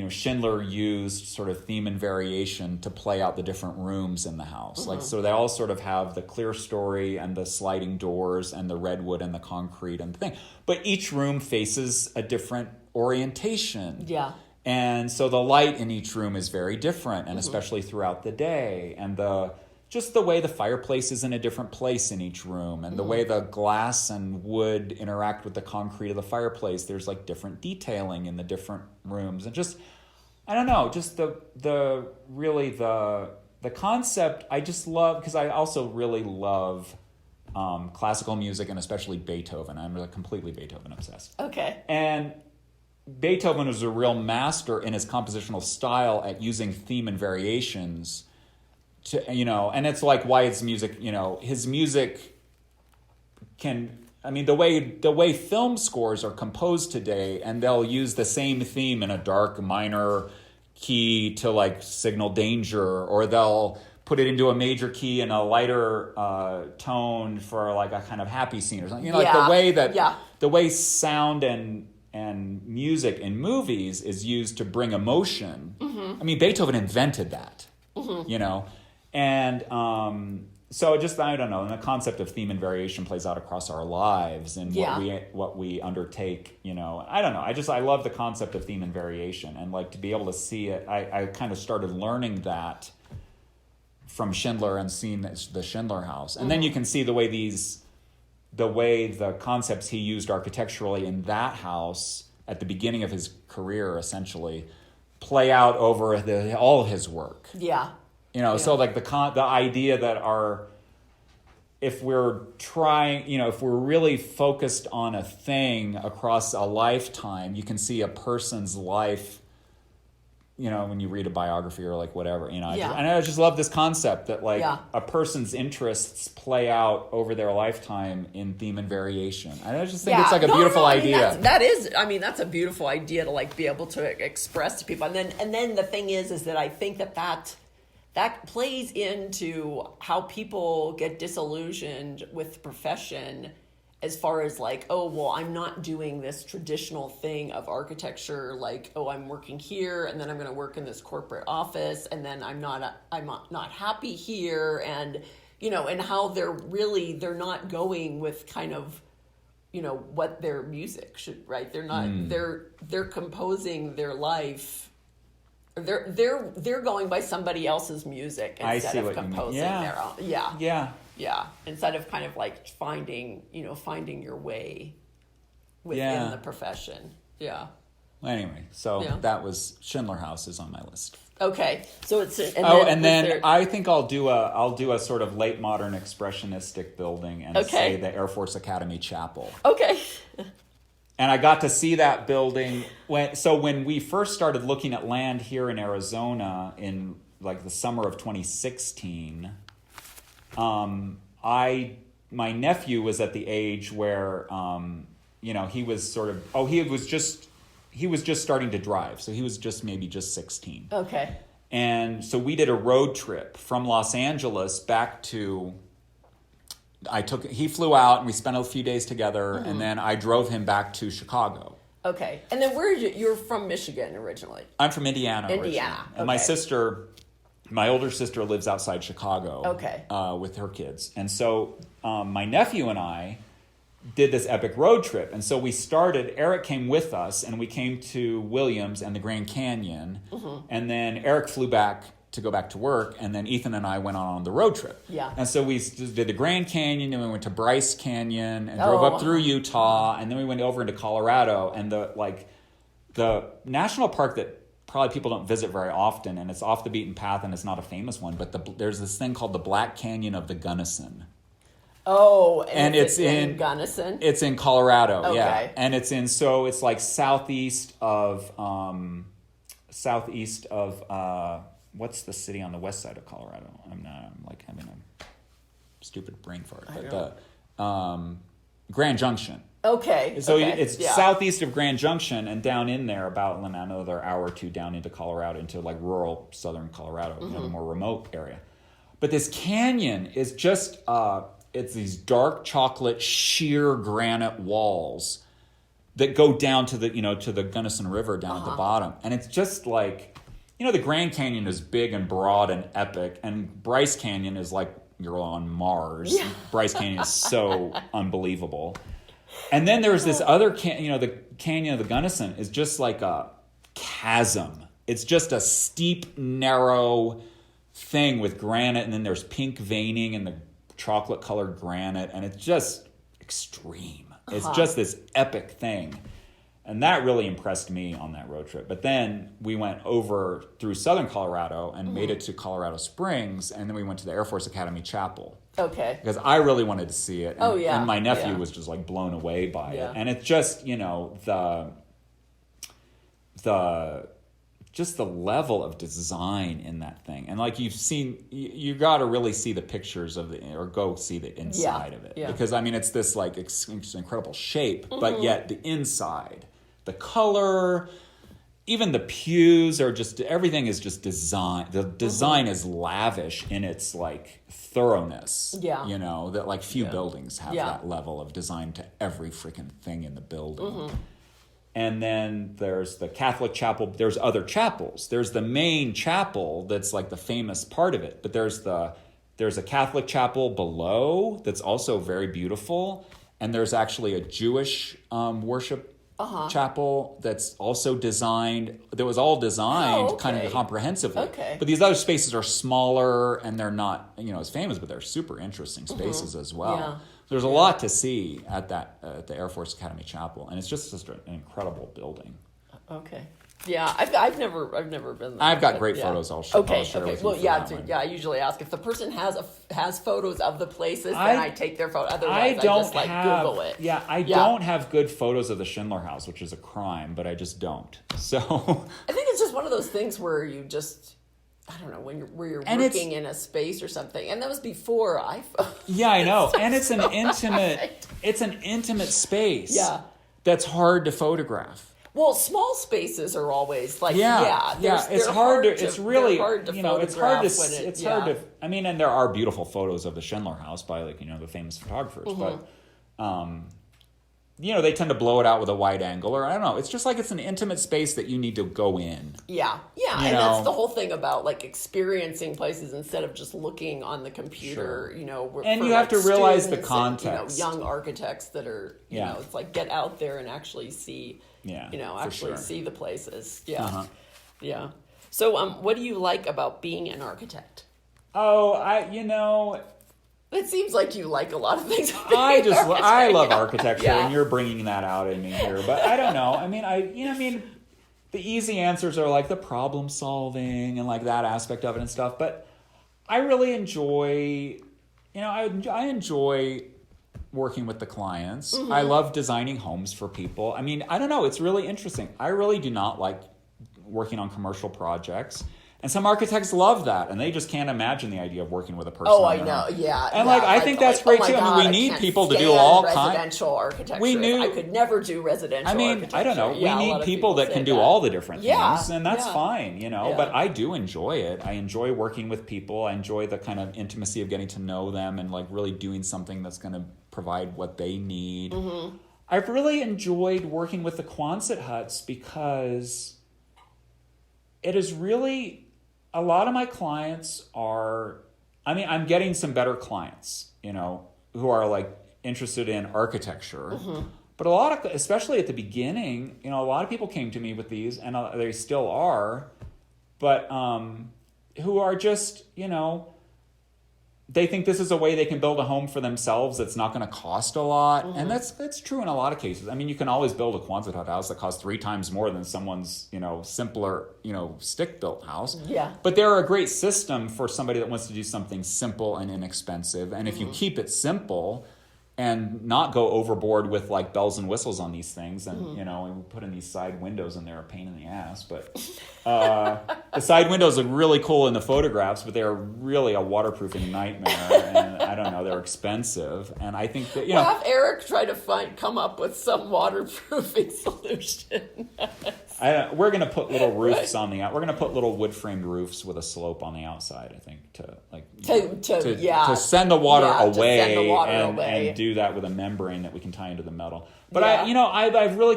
Schindler used sort of theme and variation to play out the different rooms in the house. Like, so they all sort of have the clear story and the sliding doors and the redwood and the concrete and the thing. But each room faces a different orientation. Yeah. And so the light in each room is very different, and especially throughout the day. And just the way the fireplace is in a different place in each room, and the way the glass and wood interact with the concrete of the fireplace. There's like different detailing in the different rooms. And just, I don't know, just the concept I just love, because I also really love classical music, and especially Beethoven. I'm completely Beethoven obsessed. Okay. And Beethoven was a real master in his compositional style at using theme and variations to, and it's like why his music, his music can, I mean, the way film scores are composed today, and they'll use the same theme in a dark minor key to like signal danger, or they'll put it into a major key in a lighter tone for like a kind of happy scene or something. Like the way sound and music in movies is used to bring emotion. I mean, Beethoven invented that, and so just, I don't know, and the concept of theme and variation plays out across our lives and what we undertake, I don't know. I love the concept of theme and variation, and like to be able to see it. I kind of started learning that from Schindler and seeing the Schindler House. And then you can see the way these the way the concepts he used architecturally in that house at the beginning of his career essentially play out over all of his work. Yeah. So like the idea that if we're trying, if we're really focused on a thing across a lifetime, you can see a person's life, when you read a biography or like whatever, and I just love this concept that like a person's interests play out over their lifetime in theme and variation. I just think it's like a beautiful idea. That's a beautiful idea to like be able to express to people. And then the thing is that I think that plays into how people get disillusioned with the profession, as far as like, oh, well, I'm not doing this traditional thing of architecture, like, oh, I'm working here and then I'm going to work in this corporate office and then I'm not happy here, and and how they're not going with kind of what their music should, right? They're not they're composing their life. They're going by somebody else's music instead of composing their own. Yeah. Instead of kind of like finding your way within the profession. Yeah. Well, anyway, so that was Schindler House is on my list. Okay. So it's then I think I'll do a sort of late modern expressionistic building and say the Air Force Academy Chapel. Okay. And I got to see that building when we first started looking at land here in Arizona in like the summer of 2016. My nephew was at the age where he was he was just starting to drive, so he was just 16. Okay. And so we did a road trip from Los Angeles back to. He flew out and we spent a few days together, and then I drove him back to Chicago. Okay. And then you're from Michigan originally? I'm from Indiana. Indiana. And my older sister lives outside Chicago. Okay. With her kids. And so my nephew and I did this epic road trip. And so Eric came with us, and we came to Williams and the Grand Canyon. Mm-hmm. And then Eric flew back to go back to work, and then Ethan and I went on the road trip. Yeah. And so we did the Grand Canyon, and we went to Bryce Canyon, and drove up through Utah, and then we went over into Colorado, and the national park that probably people don't visit very often, and it's off the beaten path, and it's not a famous one, but there's this thing called the Black Canyon of the Gunnison. Oh, and it's in Gunnison? It's in Colorado, okay. And it's it's like southeast of what's the city on the west side of Colorado? I'm like having a stupid brain fart. But Grand Junction. Okay. So it's southeast of Grand Junction, and down in there about another hour or two down into Colorado, into like rural southern Colorado, the more remote area. But this canyon is just it's these dark chocolate sheer granite walls that go down to the Gunnison River down at the bottom, and it's just like. The Grand Canyon is big and broad and epic, and Bryce Canyon is like you're on Mars. Yeah. Bryce Canyon is so unbelievable. And then there's this other the Canyon of the Gunnison is just like a chasm. It's just a steep, narrow thing with granite, and then there's pink veining in the chocolate-colored granite, and it's just extreme. It's just this epic thing. And that really impressed me on that road trip. But then we went over through southern Colorado and made it to Colorado Springs, and then we went to the Air Force Academy Chapel. Okay. Because I really wanted to see it. And, and my nephew was just like blown away by it. And it's just, just the level of design in that thing. And like you got to really see the pictures or go see the inside of it. Yeah. Because it's this like incredible shape, but yet the inside, the color, even the pews are just, everything is just design. The design is lavish in its like thoroughness. Yeah. That like few buildings have that level of design to every freaking thing in the building. Mm-hmm. And then there's the Catholic chapel. There's other chapels. There's the main chapel that's like the famous part of it. But there's a Catholic chapel below that's also very beautiful. And there's actually a Jewish worship chapel that's also designed. That was all designed kind of comprehensively. Okay. But these other spaces are smaller, and they're not as famous, but they're super interesting spaces as well. Yeah. there's a lot to see at the Air Force Academy Chapel, and it's just an incredible building. Okay. Yeah, I've never been there. I've got great photos. I'll share. Okay. With Well, you yeah. I usually ask if the person has photos of the places, then I take their photo. Otherwise, I just Google it. Yeah, I don't have good photos of the Schindler House, which is a crime, but I just don't. So I think it's just one of those things where you just, I don't know, where you're working in a space or something, and that was before iPhone. Yeah, I know, and it's an intimate space. Yeah, that's hard to photograph. Well, small spaces are always it's hard to I mean, and there are beautiful photos of the Schindler House by the famous photographers, but they tend to blow it out with a wide angle, or I don't know. It's just it's an intimate space that you need to go in. Yeah, and that's the whole thing about experiencing places instead of just looking on the computer. Sure. And you have to realize the context. And, young architects that are, it's get out there and actually see. See the places. Yeah. Uh-huh. Yeah. So, what do you like about being an architect? Oh, it seems like you like a lot of things. I love architecture, and you're bringing that out in me here. But I don't know. I mean, the easy answers are the problem solving and that aspect of it and stuff. But I really enjoy, I enjoy working with the clients. Mm-hmm. I love designing homes for people. I mean, I don't know. It's really interesting. I really do not like working on commercial projects. And some architects love that, and they just can't imagine the idea of working with a person. Oh, I know, yeah. And I think that's great too. I mean, we need people to do all kinds. Residential architecture. I could never do residential. architecture. I don't know. We need people that can do all the different things, and that's fine, But I do enjoy it. I enjoy working with people. I enjoy the kind of intimacy of getting to know them and really doing something that's going to provide what they need. Mm-hmm. I've really enjoyed working with the Quonset huts because it is really. A lot of my clients are, I'm getting some better clients, who are interested in architecture. Mm-hmm. But especially at the beginning, a lot of people came to me with these, and they still are, but who are just, they think this is a way they can build a home for themselves that's not going to cost a lot. Mm-hmm. And that's true in a lot of cases. I mean, you can always build a Quonset hut house that costs 3 times more than someone's, simpler, stick-built house. Yeah. But they're a great system for somebody that wants to do something simple and inexpensive. And if you keep it simple and not go overboard with bells and whistles on these things, and and we put in these side windows, and they're a pain in the ass. But the side windows look really cool in the photographs, but they're really a waterproofing nightmare. And I don't know, they're expensive. And I think that have Eric try to come up with some waterproofing solution. We're going to put little roofs on the out. We're going to put little wood framed roofs with a slope on the outside. I think to send the water away and do that with a membrane that we can tie into the metal. But I've really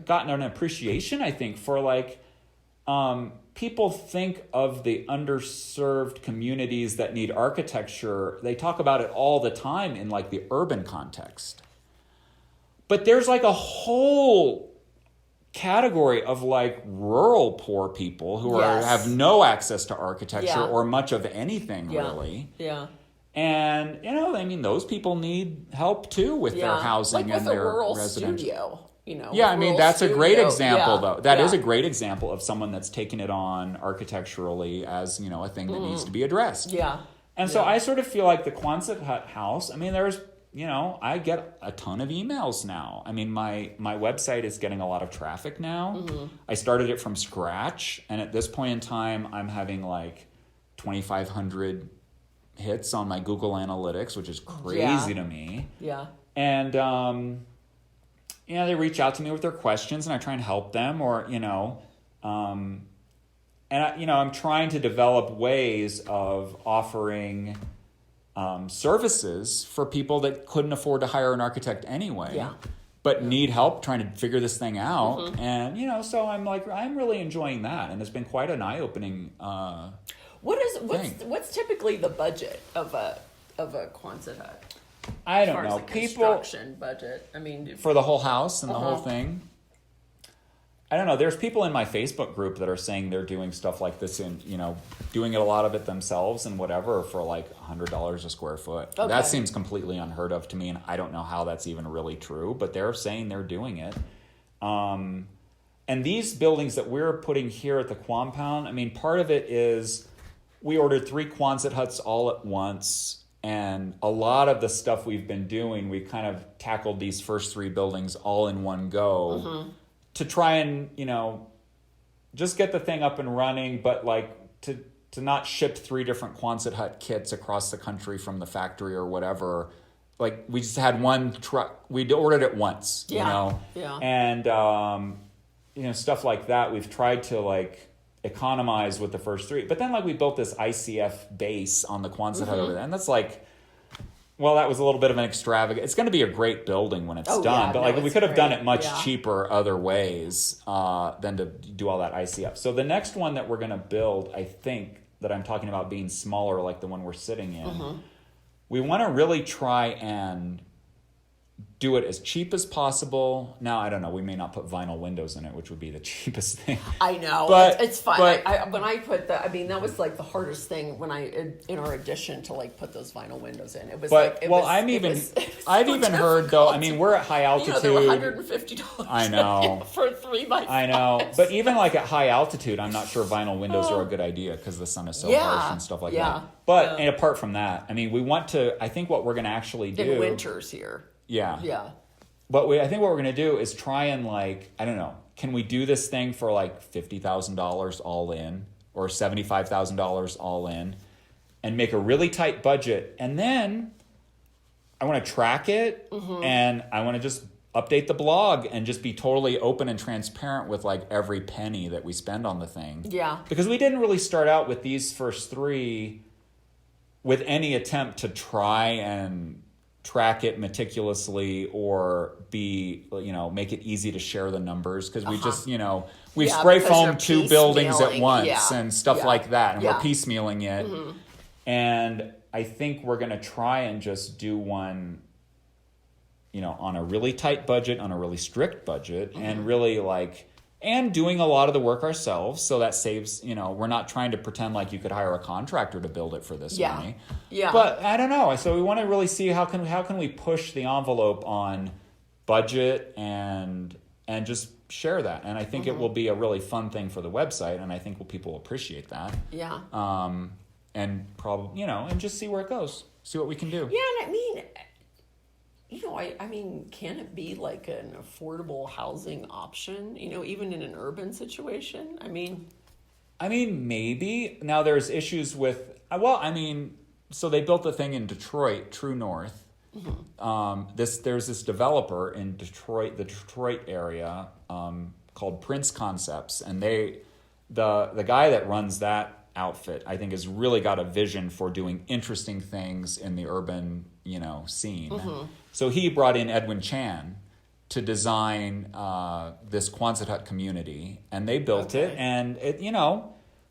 gotten an appreciation, I think, for people think of the underserved communities that need architecture. They talk about it all the time in the urban context. But there's a whole category of rural poor people who have no access to architecture or much of anything really. Yeah. And those people need help too with their housing and their residential studio. That's a great example though. That is a great example of someone that's taken it on architecturally as, a thing that needs to be addressed. Yeah. And so I sort of feel like the Quonset hut house, there's I get a ton of emails now. My website is getting a lot of traffic now. Mm-hmm. I started it from scratch, and at this point in time, I'm having 2,500 hits on my Google Analytics, which is crazy to me. Yeah. And they reach out to me with their questions, and I try and help them, or and I'm trying to develop ways of offering services for people that couldn't afford to hire an architect anyway, but need help trying to figure this thing out. Mm-hmm. And, so I'm really enjoying that. And it's been quite an eye-opening what's typically the budget of a Quonset hut? I don't know. Construction budget. For the whole house and the whole thing. I don't know. There's people in my Facebook group that are saying they're doing stuff like this and, doing a lot of it themselves and whatever for like $100 a square foot. Okay. That seems completely unheard of to me, and I don't know how that's even really true, but they're saying they're doing it. And these buildings that we're putting here at the Quampound, I mean, part of it is we ordered 3 Quonset huts all at once, and a lot of the stuff we've been doing, we kind of tackled these first 3 buildings all in one go to try and, just get the thing up and running, but like to not ship 3 different Quonset hut kits across the country from the factory or whatever. Like we just had one truck, we ordered it once, and, stuff like that. We've tried to like economize with the first 3, but then like we built this ICF base on the Quonset hut over there, and that's like, well, that was a little bit of an extravagant. It's going to be a great building when it's done, but like we could have done it much cheaper other ways than to do all that ICF. So the next one that we're going to build, I think that I'm talking about being smaller, like the one we're sitting in, we want to really try and do it as cheap as possible. Now, I don't know. We may not put vinyl windows in it, which would be the cheapest thing. I know, but it's fine. But, when I put that, I mean, that was like the hardest thing when in our addition to like put those vinyl windows in. It was I've even heard though. I mean, we're at high altitude. They were $150. I know for 3x5. I know, but even like at high altitude, I'm not sure vinyl windows are a good idea because the sun is so harsh and stuff like that. But and apart from that, I mean, we want to. I think what we're going to actually do in winters here. Yeah. But I think what we're going to do is try and like, I don't know, can we do this thing for like $50,000 all in or $75,000 all in and make a really tight budget? And then I want to track it and I want to just update the blog and just be totally open and transparent with like every penny that we spend on the thing. Yeah. Because we didn't really start out with these first 3 with any attempt to try and track it meticulously or make it easy to share the numbers because we just we spray foam 2 buildings at once and stuff like that, and we're piecemealing it. And I think we're going to try and just do one on a really tight budget, on a really strict budget, and really like and doing a lot of the work ourselves, so that saves, we're not trying to pretend like you could hire a contractor to build it for this money. Yeah. But I don't know. So we want to really see how can we push the envelope on budget and just share that. And I think it will be a really fun thing for the website, and I think people will appreciate that. Yeah. And probably, and just see where it goes. See what we can do. Yeah, and I mean, I mean, can it be like an affordable housing option, even in an urban situation? I mean, maybe. Now there's issues with, so they built the thing in Detroit, True North. There's this developer in Detroit, the Detroit area, called Prince Concepts, and the guy that runs that outfit, I think, has really got a vision for doing interesting things in the urban, scene. So he brought in Edwin Chan to design this Quonset hut community, and they built it. And it,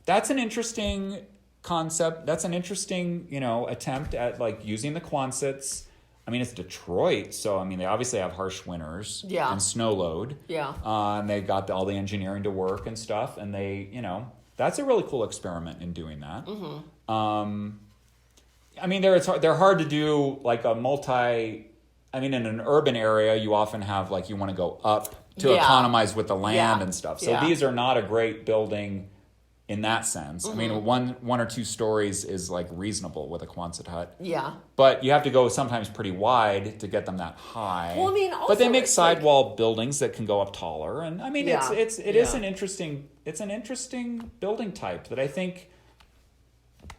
that's an interesting concept. That's an interesting, attempt at like using the Quonsets. I mean, it's Detroit, so I mean, they obviously have harsh winters and snow load. Yeah. And they got all the engineering to work and stuff, and they, that's a really cool experiment in doing that. I mean, they're hard to do like in an urban area, you often have like you want to go up to economize with the land and stuff. So these are not a great building in that sense. I mean, one or 2 stories is like reasonable with a Quonset hut. Yeah. But you have to go sometimes pretty wide to get them that high. Well, I mean, also, but they make sidewall buildings that can go up taller, and I mean, it is an interesting building type that I think,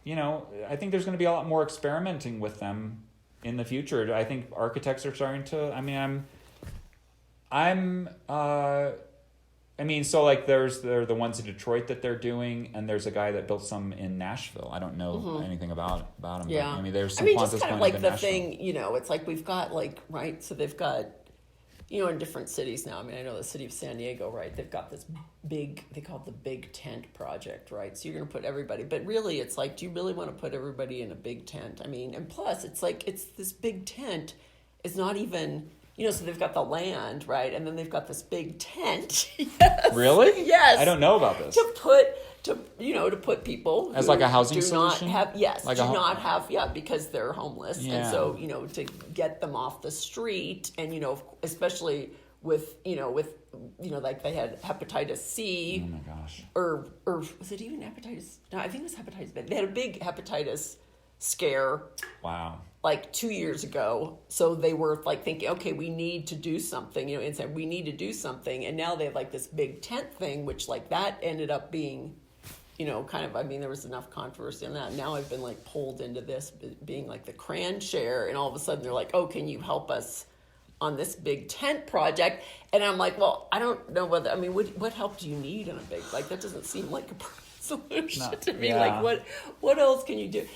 I think there's going to be a lot more experimenting with them in the future. I think architects are starting to. I mean, so like they're the ones in Detroit that they're doing, and there's a guy that built some in Nashville. I don't know anything about him. Yeah. But, I mean, there's some just kind of like the thing, it's like we've got like, right, so they've got, in different cities now. I mean, I know the city of San Diego, right, they've got this big, they call it the Big Tent Project, right? So you're going to put everybody, but really it's like, do you really want to put everybody in a big tent? I mean, and plus it's like, it's this big tent is not even, so they've got the land, right? And then they've got this big tent. Yes. Really? Yes. I don't know about this. To put people as who like a housing do solution? not have, yes, like do not have, because they're homeless. Yeah. And so, to get them off the street and, especially with like they had hepatitis C. Oh my gosh. Or was it even hepatitis? No, I think it was hepatitis B. They had a big hepatitis scare. Wow. Like 2 years ago. So they were like thinking, okay, we need to do something, and said, we need to do something. And now they have like this big tent thing, which like that ended up being, kind of, there was enough controversy on that. Now I've been like pulled into this being like the Cran Share, and all of a sudden they're like, oh, can you help us on this big tent project? And I'm like, well, I don't know whether, what help do you need in a big, like, that doesn't seem like a solution to me. Yeah. Like, what else can you do?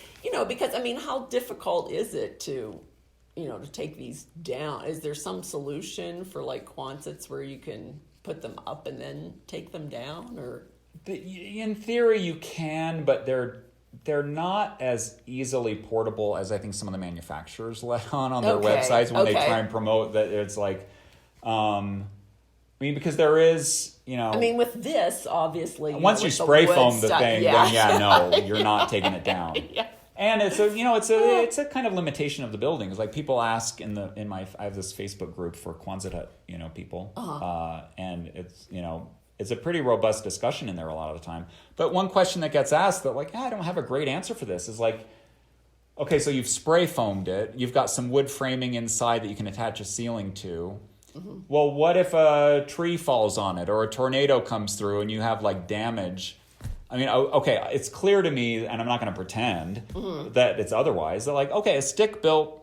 Because, how difficult is it to, to take these down? Is there some solution for like Quonsets where you can put them up and then take them down? Or in theory you can, but they're not as easily portable as I think some of the manufacturers let on their websites when they try and promote that it's like, because there is, with this, obviously, once you spray foam the thing, then no, you're not taking it down. Yeah. And it's a kind of limitation of the building. It's like people ask I have this Facebook group for Quonset hut, people, and it's a pretty robust discussion in there a lot of the time. But one question that gets asked that I don't have a great answer for this is like, okay, so you've spray foamed it. You've got some wood framing inside that you can attach a ceiling to. Mm-hmm. Well, what if a tree falls on it or a tornado comes through and you have like damage? Okay, it's clear to me, and I'm not going to pretend that it's otherwise, that a stick-built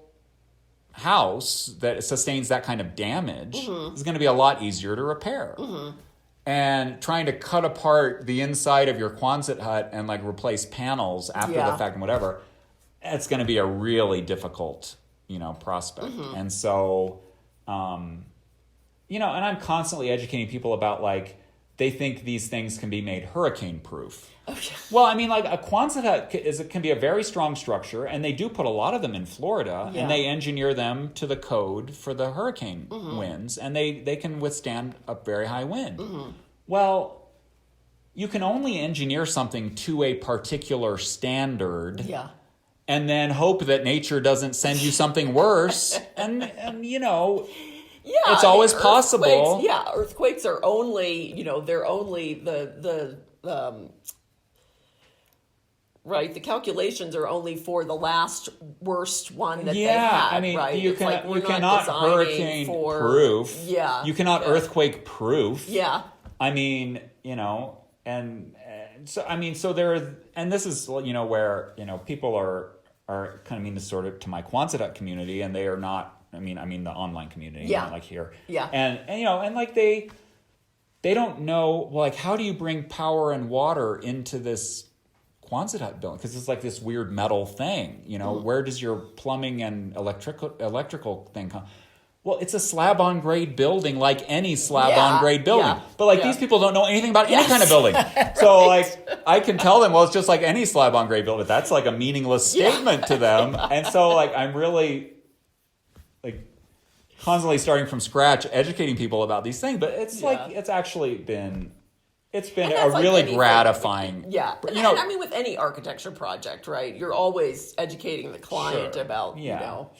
house that sustains that kind of damage is going to be a lot easier to repair. Mm-hmm. And trying to cut apart the inside of your Quonset hut and replace panels after the fact and whatever, it's going to be a really difficult, prospect. Mm-hmm. And so, and I'm constantly educating people about they think these things can be made hurricane proof. Okay. Well, a Quonset hut can be a very strong structure, and they do put a lot of them in Florida, and they engineer them to the code for the hurricane winds, and they can withstand a very high wind. Mm-hmm. Well, you can only engineer something to a particular standard. Yeah. And then hope that nature doesn't send you something worse. and it's always possible. Yeah, earthquakes are only, they're only right, the calculations are only for the last worst one that they had, right? You cannot hurricane proof. Yeah. You cannot earthquake proof. Yeah. So there, and this is, where, people are kind of mean to sort of to my Quonset hut community, and they are not, the online community, not here. Yeah. And they don't know, how do you bring power and water into this Quonset hut building? Because it's this weird metal thing, where does your plumbing and electrical thing come? Well, it's a slab-on-grade building, like any slab-on-grade building. Yeah. But, these people don't know anything about any kind of building. So, I can tell them, it's just like any slab-on-grade building. But that's, a meaningless statement to them. And so, I'm really, constantly starting from scratch, educating people about these things. But it's, it's actually been... It's been a really gratifying... Yeah. With any architecture project, right? You're always educating the client about,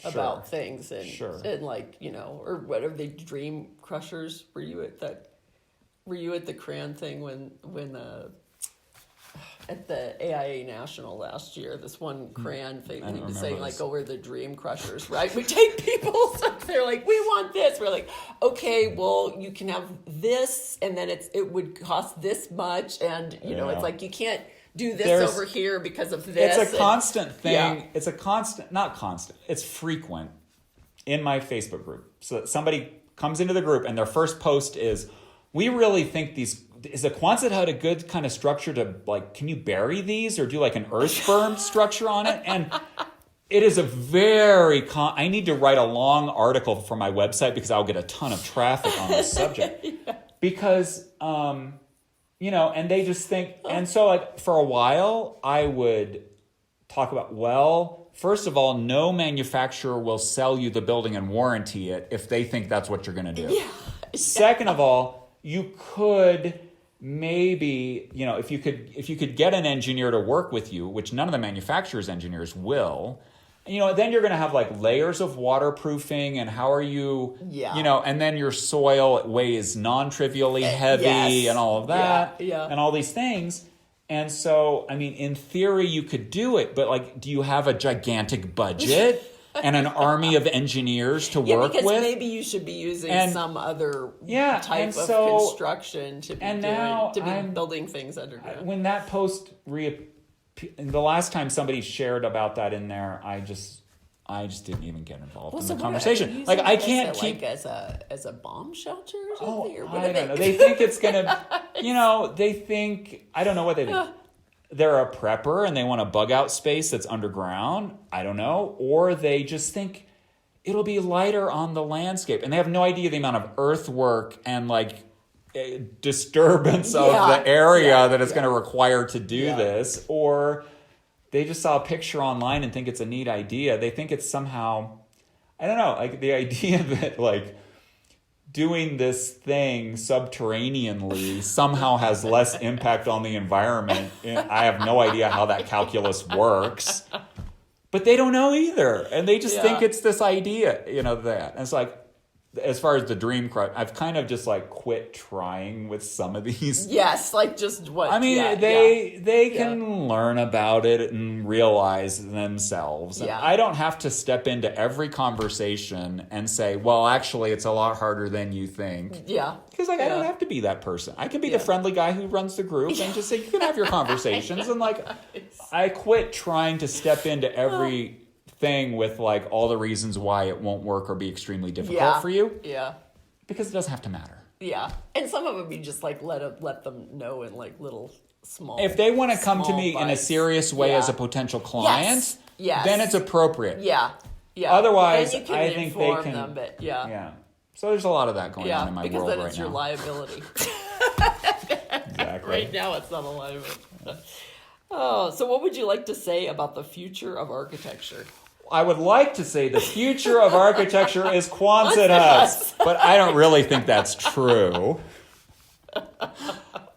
about things. And, and or whatever the dream crushers. Were you at the Cran thing when at the AIA National last year, this one Cran thing, he was saying, we're the dream crushers, right? We take people, so they're like, we want this. We're like, okay, well, you can have this, and then it would cost this much, and, it's you can't do this over here because of this. It's a constant thing. Yeah. It's a constant, not constant, it's frequent in my Facebook group. So that somebody comes into the group, and their first post is, we really think is a Quonset hut a good kind of structure to can you bury these or do an earth berm structure on it? And it is a very I need to write a long article for my website because I'll get a ton of traffic on this subject. Because and they just think, and so for a while I would talk about, first of all, no manufacturer will sell you the building and warranty it if they think that's what you're going to do. Yeah. Second of all, you could maybe, if you could get an engineer to work with you, which none of the manufacturer's engineers will, then you're going to have like layers of waterproofing, and how are you, and then your soil weighs non-trivially heavy and all of that and all these things. And so, I mean, in theory, you could do it, but like, do you have a gigantic budget and an army of engineers to work with? Because maybe you should be using some other type of construction to be building things underground. When that post the last time somebody shared about that in there, I just didn't even get involved in the conversation. Like, I can't keep as a bomb shelter or something. I don't know. They think it's gonna, they think, I don't know what they think. They're a prepper and they want a bug out space that's underground. I don't know. Or they just think it'll be lighter on the landscape, and they have no idea the amount of earthwork and like disturbance of the area that it's going to require to do this. Or they just saw a picture online and think it's a neat idea. They think it's somehow, I don't know, like the idea that like doing this thing subterraneanly somehow has less impact on the environment. I have no idea how that calculus works, but they don't know either. And they just think it's this idea, that. And it's like, as far as the dream crush, I've kind of just like quit trying with some of these. Yes, like just what? I mean, they can learn about it and realize themselves. And I don't have to step into every conversation and say, well, actually, it's a lot harder than you think. Yeah. Because I don't have to be that person. I can be the friendly guy who runs the group and just say, you can have your conversations. And like, I quit trying to step into every thing with like all the reasons why it won't work or be extremely difficult for you. Yeah. Because it doesn't have to matter. Yeah. And some of them you just like let them know in like little small. If they want to come to me in a serious way as a potential client, then it's appropriate. Yeah. Yeah. Otherwise, I think they can them, but yeah. So there's a lot of that going on in my world right now. Because then it's your liability. Exactly. Right now it's not a liability. Oh, so what would you like to say about the future of architecture? I would like to say the future of architecture is Quonset huts, but I don't really think that's true.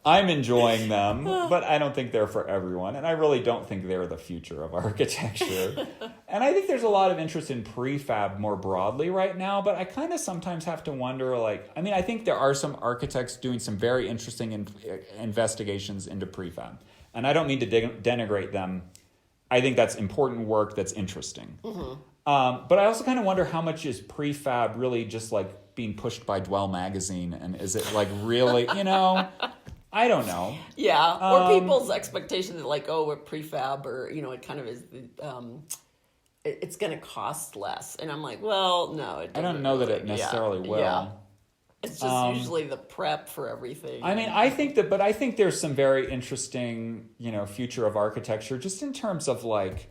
I'm enjoying them, but I don't think they're for everyone, and I really don't think they're the future of architecture. And I think there's a lot of interest in prefab more broadly right now, but I kind of sometimes have to wonder, I think there are some architects doing some very interesting investigations into prefab, and I don't mean to denigrate them. I think that's important work that's interesting. Mm-hmm. But I also kind of wonder how much is prefab really just like being pushed by Dwell magazine, and is it like really, I don't know. Yeah, or people's expectation that like, with prefab, or, it kind of is, it's going to cost less. And I'm like, well, no. I don't know that it necessarily will. Yeah. It's just usually the prep for everything. I mean, I think there's some very interesting, future of architecture just in terms of like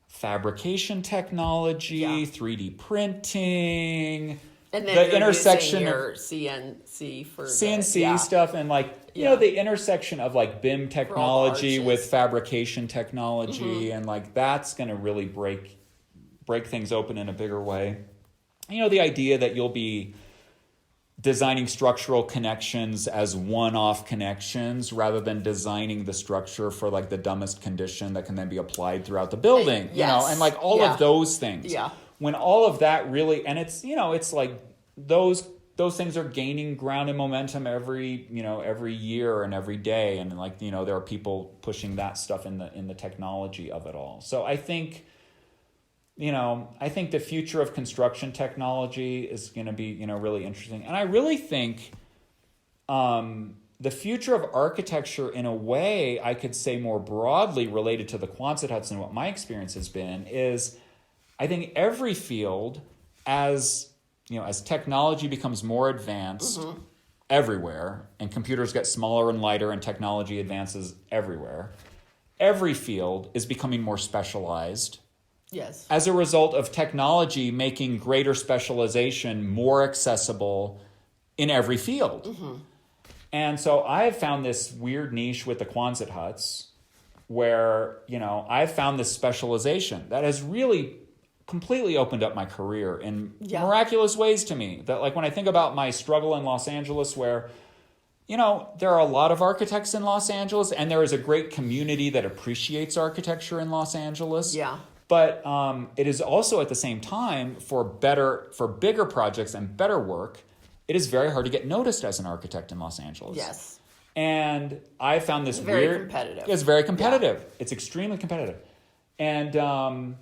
fabrication technology, 3D printing, and then the intersection of CNC for CNC stuff, and like the intersection of like BIM technology with fabrication technology, and like that's going to really break things open in a bigger way. The idea that you'll be designing structural connections as one-off connections rather than designing the structure for like the dumbest condition that can then be applied throughout the building, and like all of those things. Yeah. When all of that really, and it's, it's like those things are gaining ground and momentum every year and every day. And like, there are people pushing that stuff in the technology of it all. So I think, the future of construction technology is going to be, really interesting. And I really think the future of architecture, in a way, I could say more broadly related to the Quonset huts and what my experience has been, is I think every field, as technology becomes more advanced everywhere, and computers get smaller and lighter and technology advances everywhere, every field is becoming more specialized. Yes. As a result of technology making greater specialization more accessible in every field. Mm-hmm. And so I have found this weird niche with the Quonset huts where, I've found this specialization that has really completely opened up my career in miraculous ways to me. That, like, when I think about my struggle in Los Angeles, where, there are a lot of architects in Los Angeles, and there is a great community that appreciates architecture in Los Angeles. Yeah. But it is also, at the same time, for bigger projects and better work, it is very hard to get noticed as an architect in Los Angeles. Yes. And I found this very competitive. It's very competitive. Yeah. It's extremely competitive. And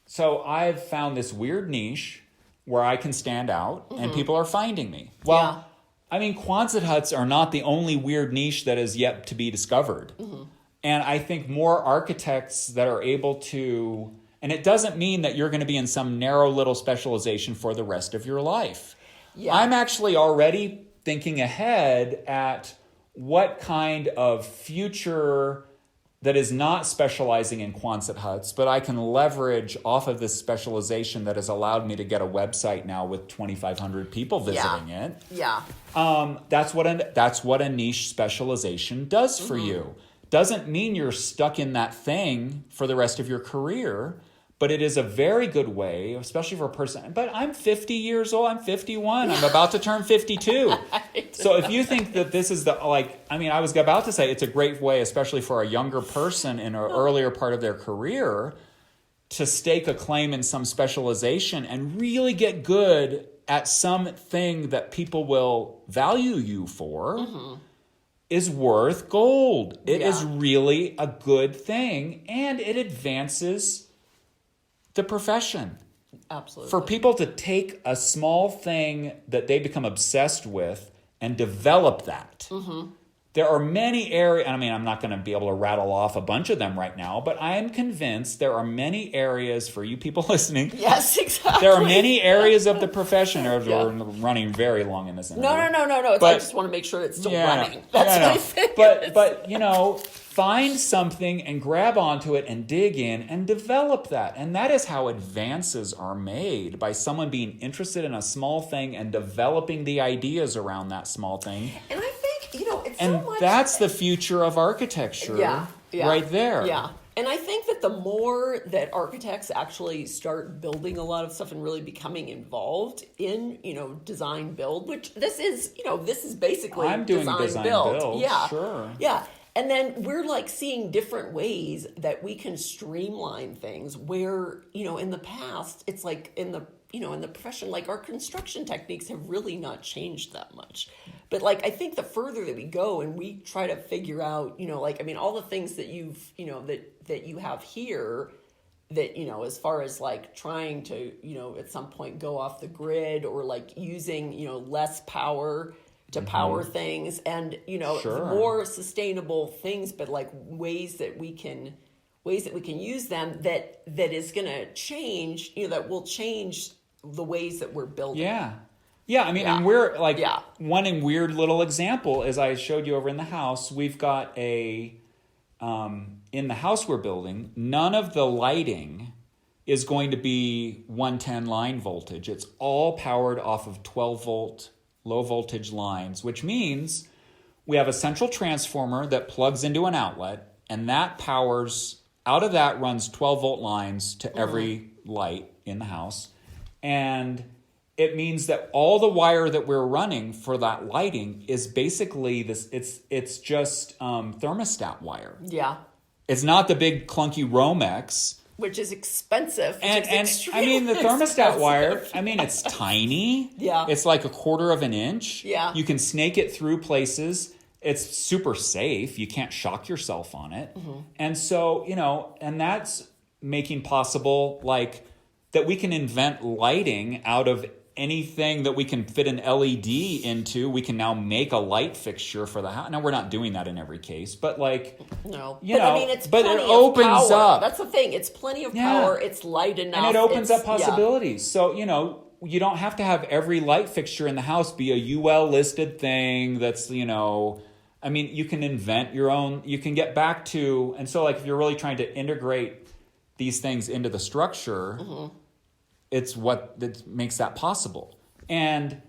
so I've found this weird niche where I can stand out, and people are finding me. Well, I mean, Quonset huts are not the only weird niche that is yet to be discovered. And I think more architects that are able to, and it doesn't mean that you're going to be in some narrow little specialization for the rest of your life. Yeah. I'm actually already thinking ahead at what kind of future that is not specializing in Quonset huts, but I can leverage off of this specialization that has allowed me to get a website now with 2,500 people visiting it. Yeah. That's what a niche specialization does for you. Doesn't mean you're stuck in that thing for the rest of your career, but it is a very good way, especially for a person. But I'm 50 years old. I'm 51. I'm about to turn 52. So if you think that this is I was about to say it's a great way, especially for a younger person in an earlier part of their career, to stake a claim in some specialization and really get good at something that people will value you for. Is worth gold. It is really a good thing, and it advances the profession. Absolutely. For people to take a small thing that they become obsessed with and develop that. There are many areas, I mean, I'm not going to be able to rattle off a bunch of them right now, but I am convinced there are many areas for you people listening. Yes, exactly. There are many areas of the profession. We're running very long in this interview. No. I just want to make sure it's still running. That's what I think. But find something and grab onto it and dig in and develop that. And that is how advances are made, by someone being interested in a small thing and developing the ideas around that small thing. And I think, it's and so much... that's the future of architecture right there. Yeah. And I think that the more that architects actually start building a lot of stuff and really becoming involved in, design build, which this is basically I'm doing design build. Yeah. Sure. Yeah. And then we're seeing different ways that we can streamline things where, in the past, it's in the profession, our construction techniques have really not changed that much. But I think the further that we go and we try to figure out, all the things that you've, that you have here that, as far as trying to, at some point go off the grid or using, less power to power things and, more sustainable things, but ways that we can use them that is going to change, that will change the ways that we're building. Yeah, I mean, and we're one weird little example, as I showed you over in the house, we've got in the house we're building, none of the lighting is going to be 110 line voltage. It's all powered off of 12 volt low voltage lines, which means we have a central transformer that plugs into an outlet, and that powers, out of that runs 12 volt lines to every light in the house. And it means that all the wire that we're running for that lighting is basically this. It's just thermostat wire. Yeah. It's not the big clunky Romex, which is expensive. And I mean, the thermostat wire. I mean, it's tiny. Yeah. It's like 1/4 of an inch. Yeah. You can snake it through places. It's super safe. You can't shock yourself on it. And so and that's making possible that we can invent lighting out of anything that we can fit an LED into. We can now make a light fixture for the house. Now, we're not doing that in every case, but no. I mean, it's but plenty it opens of power. up. That's the thing. It's plenty of power. It's light enough. And it opens up possibilities. So, you don't have to have every light fixture in the house be a UL listed thing that's, I mean, you can invent your own, you can get back to, and so if you're really trying to integrate these things into the structure, it's what that makes that possible. And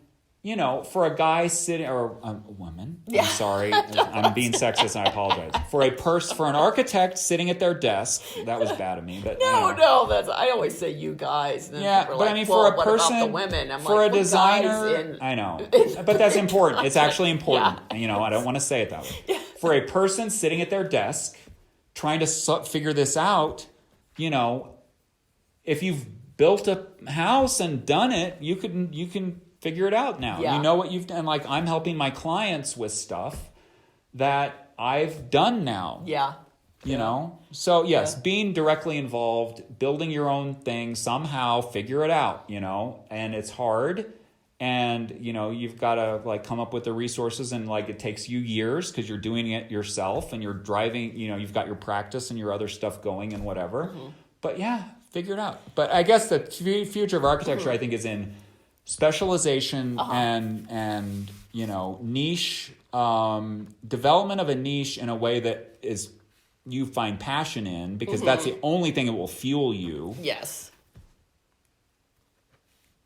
you know, for a guy sitting, or a woman, Yeah. I'm sorry, I'm being sexist and I apologize. For an architect sitting at their desk, that was bad of me, but No, I always say you guys. And then yeah, people are but like, I mean, well, for a what person, about the women? I'm for like, a well, designer, guys I know, but that's important. It's actually important. You know, I don't want to say it that way. Yeah. For a person sitting at their desk, trying to figure this out, you know, if you've built a house and done it, you can figure it out now. Yeah. You know what you've done. Like, I'm helping my clients with stuff that I've done now. Yeah. You know? So, yes, being directly involved, building your own thing, somehow figure it out, you know? And it's hard. And, you know, you've got to, like, come up with the resources. And, like, it takes you years because you're doing it yourself. And you're driving, you know, you've got your practice and your other stuff going and whatever. Mm-hmm. But, yeah, figure it out. But I guess the future of architecture, I think, is in specialization and you know, niche, development of a niche in a way that is you find passion in, because that's the only thing that will fuel you. Yes.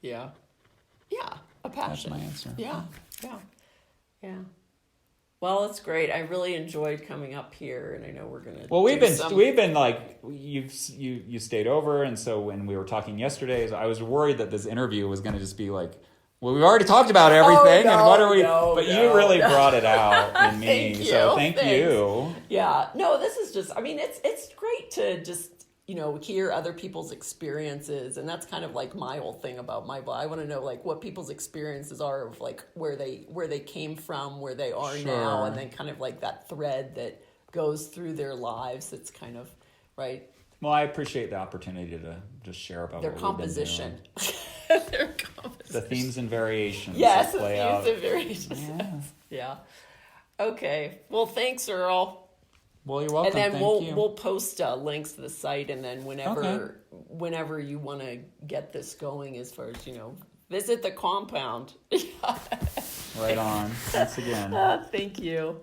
Yeah. Yeah. A passion. That's my answer. Yeah. Well, it's great. I really enjoyed coming up here, and I know we're gonna. Well, we've been like you stayed over, and so when we were talking yesterday, I was worried that this interview was going to just be like, well, we've already talked about everything, and what are we? You really brought it out in me, so thank you. Yeah, no, this is just. I mean, it's great to just, you know, hear other people's experiences, and that's kind of like my whole thing about my blog. I want to know, like, what people's experiences are of, like, where they came from, where they are now, and then kind of like that thread that goes through their lives. It's kind of right. Well, I appreciate the opportunity to just share about their what composition. Their composition. The themes and variations. Yes, the play themes out. and variations. Yeah. Okay. Well, thanks, Earl. Well, you're welcome. And then Thank you. we'll post links to the site, and then whenever you want to get this going, as far as, you know, visit the compound. Right on. Thanks again. Thank you.